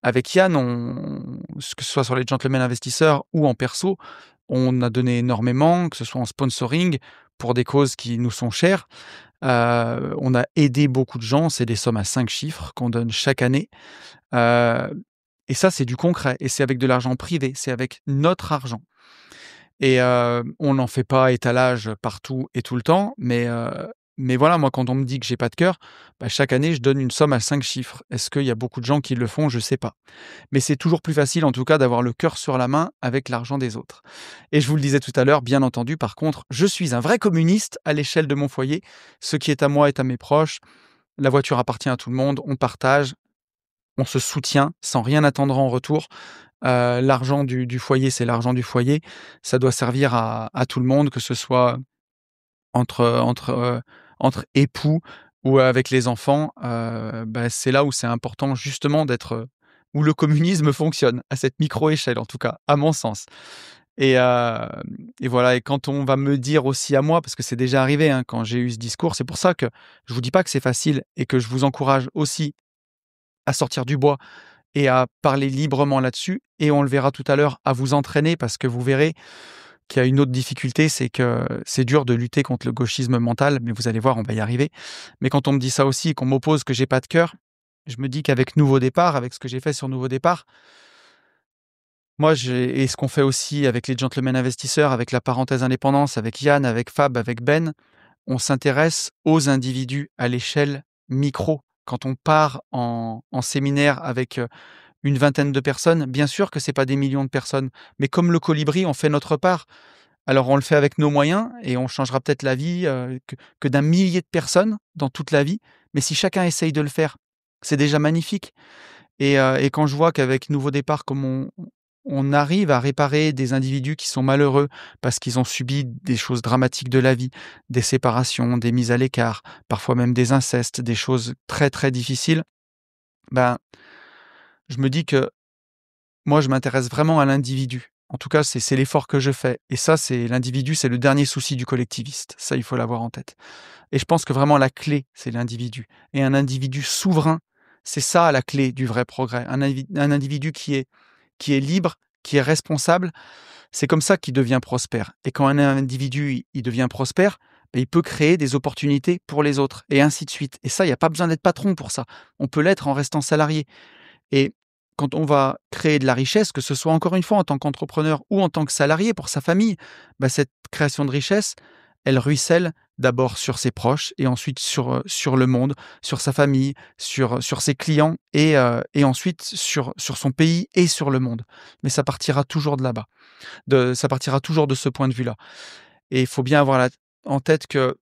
avec Yann, que ce soit sur les gentlemen investisseurs ou en perso, on a donné énormément, que ce soit en sponsoring, pour des causes qui nous sont chères. On a aidé beaucoup de gens, c'est des sommes à 5 chiffres qu'on donne chaque année. Heu et ça, c'est du concret et c'est avec de l'argent privé, c'est avec notre argent. On n'en fait pas étalage partout et tout le temps, mais voilà, moi, quand on me dit que j'ai pas de cœur, chaque année, je donne une somme à 5 chiffres. Est-ce qu'il y a beaucoup de gens qui le font? Je sais pas. Mais c'est toujours plus facile, en tout cas, d'avoir le cœur sur la main avec l'argent des autres. Et je vous le disais tout à l'heure, bien entendu, par contre, je suis un vrai communiste à l'échelle de mon foyer. Ce qui est à moi est à mes proches. La voiture appartient à tout le monde, on partage, on se soutient sans rien attendre en retour. L'argent du foyer, c'est l'argent du foyer. Ça doit servir à tout le monde, que ce soit entre époux ou avec les enfants. C'est là où c'est important justement d'être, où le communisme fonctionne, à cette micro-échelle en tout cas, à mon sens. Et voilà, et quand on va me dire aussi à moi, parce que c'est déjà arrivé, hein, quand j'ai eu ce discours, c'est pour ça que je vous dis pas que c'est facile et que je vous encourage aussi à sortir du bois et à parler librement là-dessus. Et on le verra tout à l'heure, à vous entraîner, parce que vous verrez qu'il y a une autre difficulté, c'est que c'est dur de lutter contre le gauchisme mental, mais vous allez voir, on va y arriver. Mais quand on me dit ça aussi, qu'on m'oppose que j'ai pas de cœur, je me dis qu'avec Nouveau Départ, avec ce que j'ai fait sur Nouveau Départ, moi, et ce qu'on fait aussi avec les gentlemen investisseurs, avec la parenthèse indépendance, avec Yann, avec Fab, avec Ben, on s'intéresse aux individus à l'échelle micro. Quand on part en séminaire avec une vingtaine de personnes, bien sûr que c'est pas des millions de personnes, mais comme le colibri, on fait notre part. Alors on le fait avec nos moyens et on changera peut-être la vie que d'un millier de personnes dans toute la vie, mais si chacun essaye de le faire, c'est déjà magnifique. Et quand je vois qu'avec Nouveau Départ, comme on arrive à réparer des individus qui sont malheureux parce qu'ils ont subi des choses dramatiques de la vie, des séparations, des mises à l'écart, parfois même des incestes, des choses très, très difficiles, ben, je me dis que moi, je m'intéresse vraiment à l'individu. En tout cas, c'est l'effort que je fais et ça, c'est l'individu, c'est le dernier souci du collectiviste. Ça, il faut l'avoir en tête. Et je pense que vraiment la clé, c'est l'individu et un individu souverain, c'est ça la clé du vrai progrès. Un individu qui est libre, qui est responsable, C'est comme ça qu'il devient prospère. Et quand un individu il devient prospère, il peut créer des opportunités pour les autres, et ainsi de suite. Et ça, il n'y a pas besoin d'être patron pour ça. On peut l'être en restant salarié. Et quand on va créer de la richesse, que ce soit encore une fois en tant qu'entrepreneur ou en tant que salarié pour sa famille, cette création de richesse, elle ruisselle d'abord sur ses proches et ensuite sur le monde, sur sa famille, sur ses clients et ensuite sur son pays et sur le monde. Mais ça partira toujours de là-bas. Ça partira toujours de ce point de vue-là. Et il faut bien avoir en tête que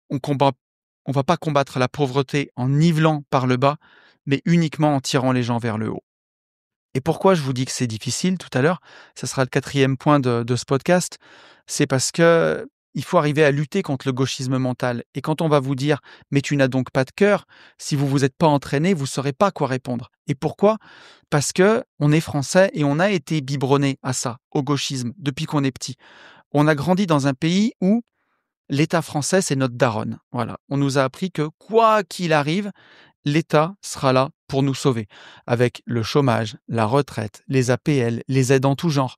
on va pas combattre la pauvreté en nivelant par le bas, mais uniquement en tirant les gens vers le haut. Et pourquoi je vous dis que c'est difficile tout à l'heure, ça sera le 4e point de ce podcast, c'est parce que il faut arriver à lutter contre le gauchisme mental. Et quand on va vous dire « mais tu n'as donc pas de cœur », si vous vous êtes pas entraîné, vous saurez pas quoi répondre. Et pourquoi ? Parce que on est français et on a été biberonné à ça, au gauchisme, depuis qu'on est petit. On a grandi dans un pays où l'État français, c'est notre daronne. Voilà. On nous a appris que quoi qu'il arrive, l'État sera là pour nous sauver. Avec le chômage, la retraite, les APL, les aides en tout genre.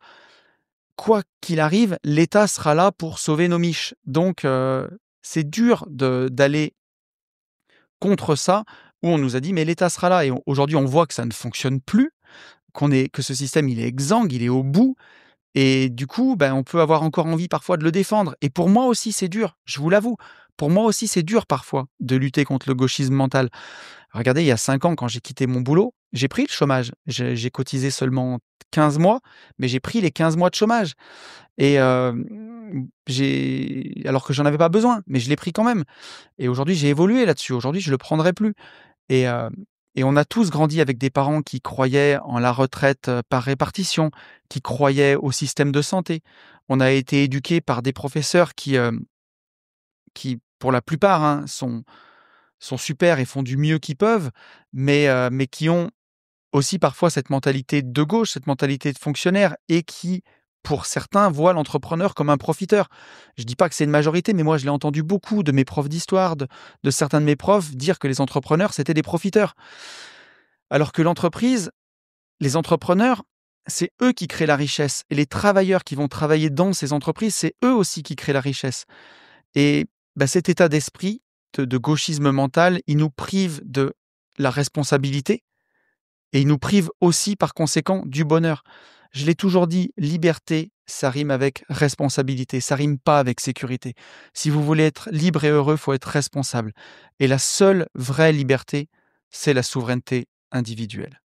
Quoi qu'il arrive, l'État sera là pour sauver nos miches. Donc, c'est dur d'aller contre ça, où on nous a dit, mais l'État sera là. Et aujourd'hui, on voit que ça ne fonctionne plus, que ce système, il est exsangue, il est au bout. Et du coup, on peut avoir encore envie parfois de le défendre. Et pour moi aussi, c'est dur, je vous l'avoue. Pour moi aussi, c'est dur parfois de lutter contre le gauchisme mental. Regardez, il y a 5 ans, quand j'ai quitté mon boulot, j'ai pris le chômage. J'ai cotisé seulement 15 mois, mais j'ai pris les 15 mois de chômage. Et alors que j'en avais pas besoin, mais je l'ai pris quand même. Et aujourd'hui, j'ai évolué là-dessus. Aujourd'hui, je le prendrai plus. Et, euh, et on a tous grandi avec des parents qui croyaient en la retraite par répartition, qui croyaient au système de santé. On a été éduqués par des professeurs qui pour la plupart, sont super et font du mieux qu'ils peuvent, mais qui ont aussi parfois cette mentalité de gauche, cette mentalité de fonctionnaire, et qui, pour certains, voient l'entrepreneur comme un profiteur. Je dis pas que c'est une majorité, mais moi je l'ai entendu beaucoup de mes profs d'histoire, de certains de mes profs dire que les entrepreneurs, c'était des profiteurs. Alors que les entrepreneurs, c'est eux qui créent la richesse. Et les travailleurs qui vont travailler dans ces entreprises, c'est eux aussi qui créent la richesse. Et cet état d'esprit de gauchisme mental, il nous prive de la responsabilité et il nous prive aussi par conséquent du bonheur. Je l'ai toujours dit, liberté, ça rime avec responsabilité, ça rime pas avec sécurité. Si vous voulez être libre et heureux, il faut être responsable. Et la seule vraie liberté, c'est la souveraineté individuelle.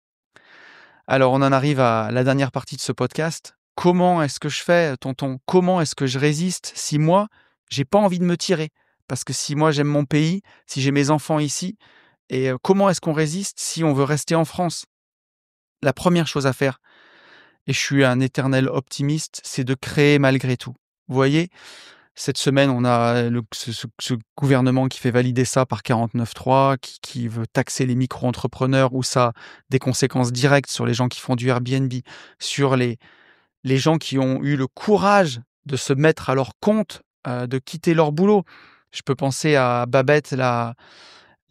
Alors on en arrive à la dernière partie de ce podcast. Comment est-ce que je fais, tonton ? Comment est-ce que je résiste si moi, j'ai pas envie de me tirer ? Parce que si moi j'aime mon pays, si j'ai mes enfants ici, et comment est-ce qu'on résiste si on veut rester en France ? La première chose à faire, et je suis un éternel optimiste, c'est de créer malgré tout. Vous voyez, cette semaine, on a ce gouvernement qui fait valider ça par 49.3, qui veut taxer les micro-entrepreneurs, où ça a des conséquences directes sur les gens qui font du Airbnb, sur les gens qui ont eu le courage de se mettre à leur compte, de quitter leur boulot. Je peux penser à Babette, le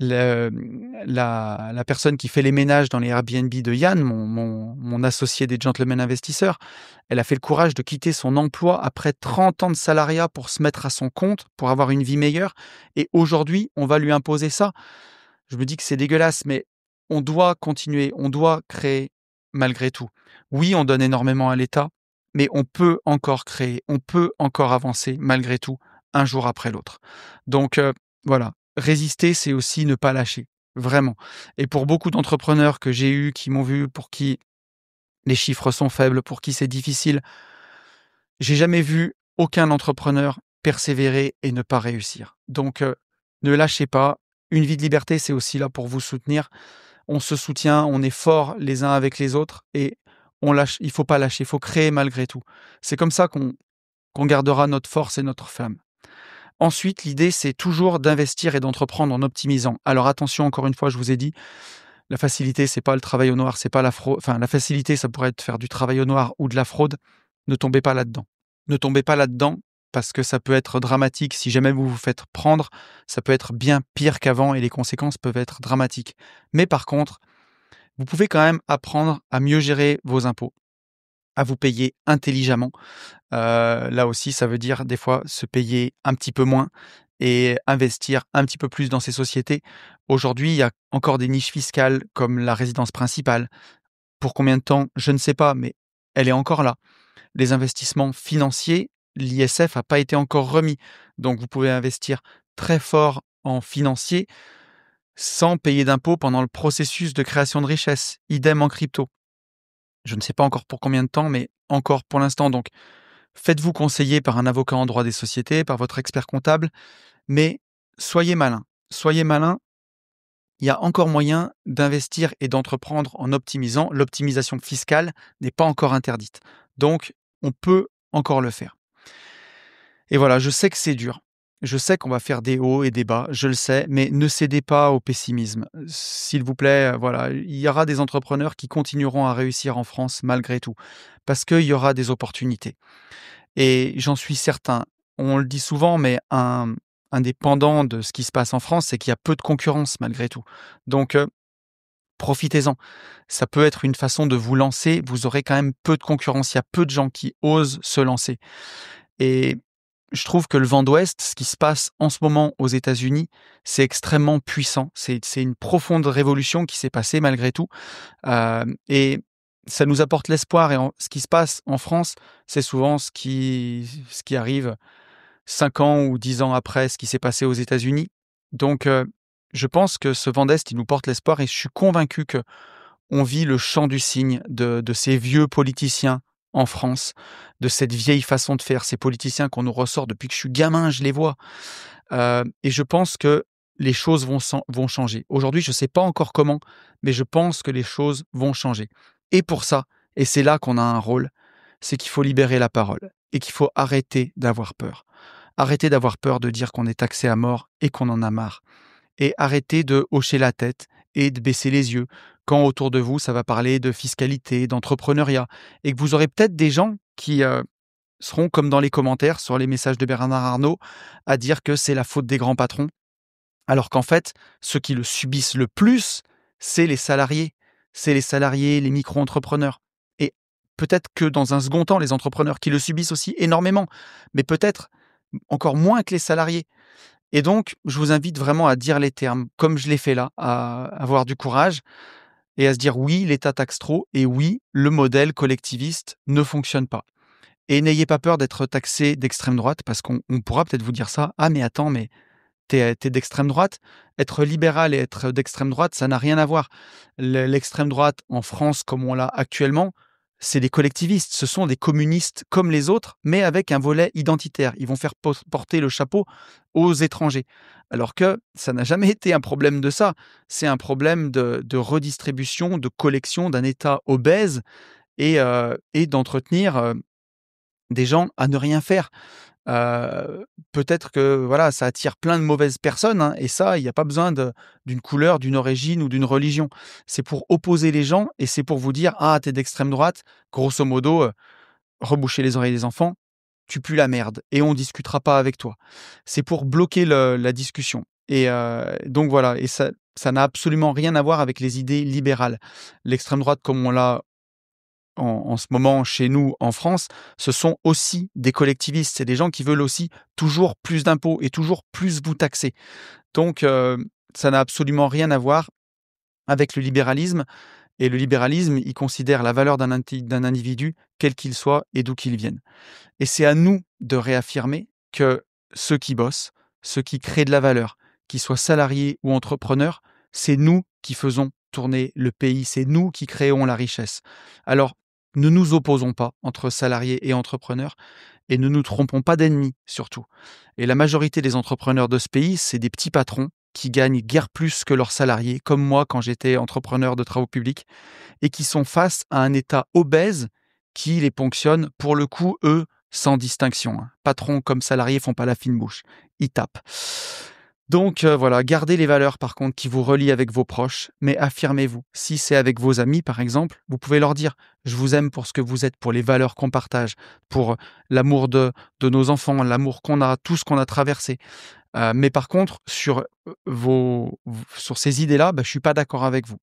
la personne qui fait les ménages dans les Airbnb de Yann, mon associé des Gentlemen Investisseurs. Elle a fait le courage de quitter son emploi après 30 ans de salariat pour se mettre à son compte, pour avoir une vie meilleure, et aujourd'hui, on va lui imposer ça. Je me dis que c'est dégueulasse, mais on doit continuer, on doit créer malgré tout. Oui, on donne énormément à l'État, mais on peut encore créer, on peut encore avancer malgré tout, un jour après l'autre. Donc voilà. Résister, c'est aussi ne pas lâcher, vraiment. Et pour beaucoup d'entrepreneurs que j'ai eus, qui m'ont vu, pour qui les chiffres sont faibles, pour qui c'est difficile, j'ai jamais vu aucun entrepreneur persévérer et ne pas réussir. Donc, ne lâchez pas. Une vie de liberté, c'est aussi là pour vous soutenir. On se soutient, on est forts les uns avec les autres, et il faut pas lâcher, il faut créer malgré tout. C'est comme ça qu'on gardera notre force et notre flamme. Ensuite, l'idée, c'est toujours d'investir et d'entreprendre en optimisant. Alors attention, encore une fois, je vous ai dit, la facilité, c'est pas le travail au noir, c'est pas la fraude. Enfin, la facilité, ça pourrait être de faire du travail au noir ou de la fraude. Ne tombez pas là-dedans. Ne tombez pas là-dedans, parce que ça peut être dramatique. Si jamais vous vous faites prendre, ça peut être bien pire qu'avant et les conséquences peuvent être dramatiques. Mais par contre, vous pouvez quand même apprendre à mieux gérer vos impôts, à vous payer intelligemment. Là aussi, ça veut dire des fois se payer un petit peu moins et investir un petit peu plus dans ces sociétés. Aujourd'hui, il y a encore des niches fiscales comme la résidence principale. Pour combien de temps? Je ne sais pas, mais elle est encore là. Les investissements financiers, l'ISF n'a pas été encore remis. Donc vous pouvez investir très fort en financier sans payer d'impôts pendant le processus de création de richesse. Idem en crypto. Je ne sais pas encore pour combien de temps, mais encore pour l'instant. Donc faites-vous conseiller par un avocat en droit des sociétés, par votre expert comptable, mais soyez malin. Soyez malin, il y a encore moyen d'investir et d'entreprendre en optimisant. L'optimisation fiscale n'est pas encore interdite. Donc, on peut encore le faire. Et voilà, je sais que c'est dur. Je sais qu'on va faire des hauts et des bas, je le sais, mais ne cédez pas au pessimisme. S'il vous plaît, voilà, il y aura des entrepreneurs qui continueront à réussir en France malgré tout, parce qu'il y aura des opportunités. Et j'en suis certain. On le dit souvent, mais un des pendants de ce qui se passe en France, c'est qu'il y a peu de concurrence malgré tout. Donc, profitez-en. Ça peut être une façon de vous lancer. Vous aurez quand même peu de concurrence. Il y a peu de gens qui osent se lancer. Et je trouve que le vent d'Ouest, ce qui se passe en ce moment aux États-Unis, c'est extrêmement puissant. C'est une profonde révolution qui s'est passée malgré tout. Et ça nous apporte l'espoir. Et ce qui se passe en France, c'est souvent ce qui arrive 5 ans ou 10 ans après ce qui s'est passé aux États-Unis. Donc, je pense que ce vent d'Est, il nous porte l'espoir et je suis convaincu que on vit le chant du cygne de ces vieux politiciens en France, de cette vieille façon de faire, ces politiciens qu'on nous ressort depuis que je suis gamin, je les vois. Et je pense que les choses vont changer. Aujourd'hui, je ne sais pas encore comment, mais je pense que les choses vont changer. Et pour ça, et c'est là qu'on a un rôle, c'est qu'il faut libérer la parole et qu'il faut arrêter d'avoir peur. Arrêter d'avoir peur de dire qu'on est taxé à mort et qu'on en a marre. Et arrêter de hocher la tête et de baisser les yeux quand autour de vous, ça va parler de fiscalité, d'entrepreneuriat, et que vous aurez peut-être des gens qui seront comme dans les commentaires sur les messages de Bernard Arnault à dire que c'est la faute des grands patrons, alors qu'en fait, ceux qui le subissent le plus, c'est les salariés. C'est les salariés, les micro-entrepreneurs. Et peut-être que dans un second temps, les entrepreneurs qui le subissent aussi énormément, mais peut-être encore moins que les salariés. Et donc, je vous invite vraiment à dire les termes, comme je l'ai fait là, à avoir du courage et à se dire oui, l'État taxe trop et oui, le modèle collectiviste ne fonctionne pas. Et n'ayez pas peur d'être taxé d'extrême droite, parce qu'on pourra peut-être vous dire ça. Ah mais attends, mais t'es d'extrême droite. Être libéral et être d'extrême droite, ça n'a rien à voir. L'extrême droite en France, comme on l'a actuellement, c'est des collectivistes. Ce sont des communistes comme les autres, mais avec un volet identitaire. Ils vont faire porter le chapeau aux étrangers. Alors que ça n'a jamais été un problème de ça. C'est un problème de redistribution, de collection d'un État obèse et d'entretenir des gens à ne rien faire. Peut-être que voilà, ça attire plein de mauvaises personnes, hein, et ça, il n'y a pas besoin d'une couleur, d'une origine ou d'une religion. C'est pour opposer les gens et c'est pour vous dire: «Ah, t'es d'extrême droite, grosso modo, reboucher les oreilles des enfants, tu pues la merde et on discutera pas avec toi». C'est pour bloquer la discussion et donc voilà, et ça n'a absolument rien à voir avec les idées libérales. L'extrême droite, comme on l'a en ce moment chez nous en France, ce sont aussi des collectivistes. C'est des gens qui veulent aussi toujours plus d'impôts et toujours plus vous taxer. Donc, ça n'a absolument rien à voir avec le libéralisme. Et le libéralisme, il considère la valeur d'un individu, quel qu'il soit et d'où qu'il vienne. Et c'est à nous de réaffirmer que ceux qui bossent, ceux qui créent de la valeur, qu'ils soient salariés ou entrepreneurs, c'est nous qui faisons tourner le pays, c'est nous qui créons la richesse. Alors, ne nous opposons pas entre salariés et entrepreneurs et ne nous trompons pas d'ennemis surtout. Et la majorité des entrepreneurs de ce pays, c'est des petits patrons qui gagnent guère plus que leurs salariés, comme moi quand j'étais entrepreneur de travaux publics, et qui sont face à un État obèse qui les ponctionne, pour le coup, eux, sans distinction, hein. Patrons comme salariés font pas la fine bouche, ils tapent. Donc voilà, gardez les valeurs par contre qui vous relient avec vos proches, mais affirmez-vous. Si c'est avec vos amis par exemple, vous pouvez leur dire: «Je vous aime pour ce que vous êtes, pour les valeurs qu'on partage, pour l'amour de nos enfants, l'amour qu'on a, tout ce qu'on a traversé». Mais par contre sur, sur ces idées-là, je suis pas d'accord avec vous.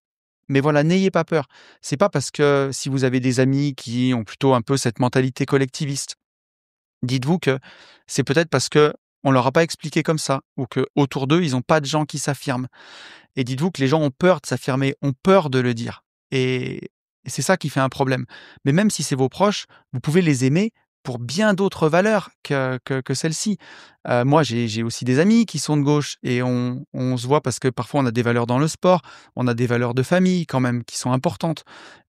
Mais voilà, n'ayez pas peur. C'est pas parce que si vous avez des amis qui ont plutôt un peu cette mentalité collectiviste, dites-vous que c'est peut-être parce que on leur a pas expliqué comme ça ou que autour d'eux, ils ont pas de gens qui s'affirment. Et dites-vous que les gens ont peur de s'affirmer, ont peur de le dire. Et c'est ça qui fait un problème. Mais même si c'est vos proches, vous pouvez les aimer pour bien d'autres valeurs que celle-ci. Moi, j'ai aussi des amis qui sont de gauche et on se voit parce que parfois on a des valeurs dans le sport, on a des valeurs de famille quand même qui sont importantes.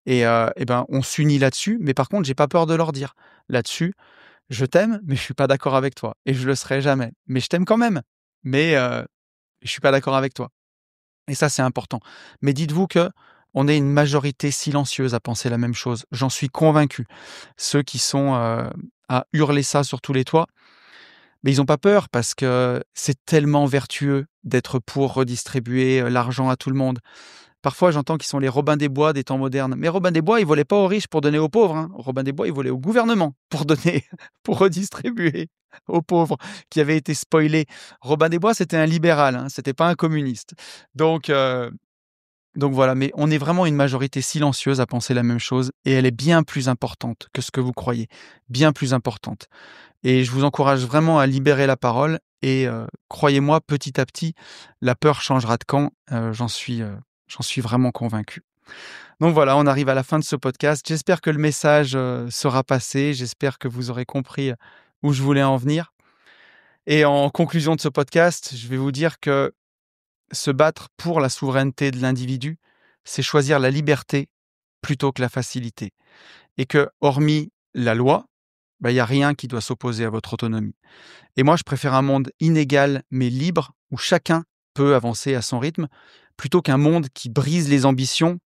Et ben, on s'unit là-dessus. Mais par contre, j'ai pas peur de leur dire là-dessus, je t'aime, mais je suis pas d'accord avec toi et je le serai jamais. Mais je t'aime quand même. Mais je suis pas d'accord avec toi. Et ça, c'est important. Mais dites-vous que on est une majorité silencieuse à penser la même chose. J'en suis convaincu. Ceux qui sont à hurler ça sur tous les toits, mais ils ont pas peur parce que c'est tellement vertueux d'être pour redistribuer l'argent à tout le monde. Parfois, j'entends qu'ils sont les Robins des Bois des temps modernes. Mais Robin des Bois, il volait pas aux riches pour donner aux pauvres, hein. Robin des Bois, il volait au gouvernement pour donner, pour redistribuer aux pauvres qui avaient été spoilés. Robin des Bois, c'était un libéral, hein, c'était pas un communiste. Donc, euh, donc voilà, mais on est vraiment une majorité silencieuse à penser la même chose et elle est bien plus importante que ce que vous croyez, bien plus importante. Et je vous encourage vraiment à libérer la parole et croyez-moi, petit à petit, la peur changera de camp, j'en suis vraiment convaincu. Donc voilà, on arrive à la fin de ce podcast. J'espère que le message sera passé, j'espère que vous aurez compris où je voulais en venir. Et en conclusion de ce podcast, je vais vous dire que se battre pour la souveraineté de l'individu, c'est choisir la liberté plutôt que la facilité. Et que, hormis la loi, il n'y a rien qui doit s'opposer à votre autonomie. Et moi, je préfère un monde inégal mais libre, où chacun peut avancer à son rythme, plutôt qu'un monde qui brise les ambitions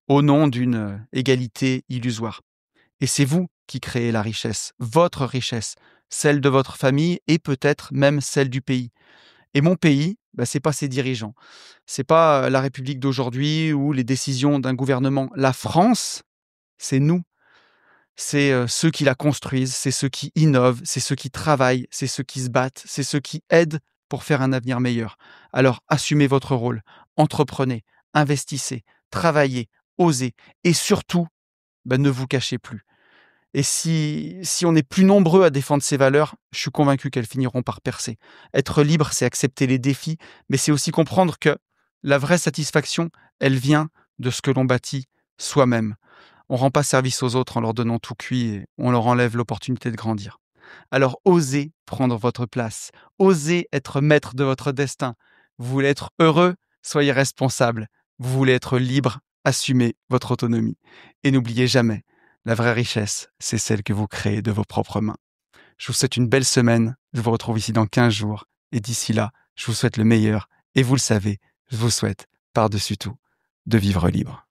au nom d'une égalité illusoire. Et c'est vous qui créez la richesse, votre richesse, celle de votre famille et peut-être même celle du pays. Et mon pays, c'est pas ses dirigeants. C'est pas la République d'aujourd'hui ou les décisions d'un gouvernement. La France, c'est nous. C'est ceux qui la construisent, c'est ceux qui innovent, c'est ceux qui travaillent, c'est ceux qui se battent, c'est ceux qui aident pour faire un avenir meilleur. Alors assumez votre rôle, entreprenez, investissez, travaillez, osez et surtout, ne vous cachez plus. Et si on est plus nombreux à défendre ces valeurs, je suis convaincu qu'elles finiront par percer. Être libre, c'est accepter les défis, mais c'est aussi comprendre que la vraie satisfaction, elle vient de ce que l'on bâtit soi-même. On ne rend pas service aux autres en leur donnant tout cuit et on leur enlève l'opportunité de grandir. Alors osez prendre votre place, osez être maître de votre destin. Vous voulez être heureux, soyez responsable. Vous voulez être libre, assumez votre autonomie. Et n'oubliez jamais, la vraie richesse, c'est celle que vous créez de vos propres mains. Je vous souhaite une belle semaine, je vous retrouve ici dans 15 jours, et d'ici là, je vous souhaite le meilleur, et vous le savez, je vous souhaite, par-dessus tout, de vivre libre.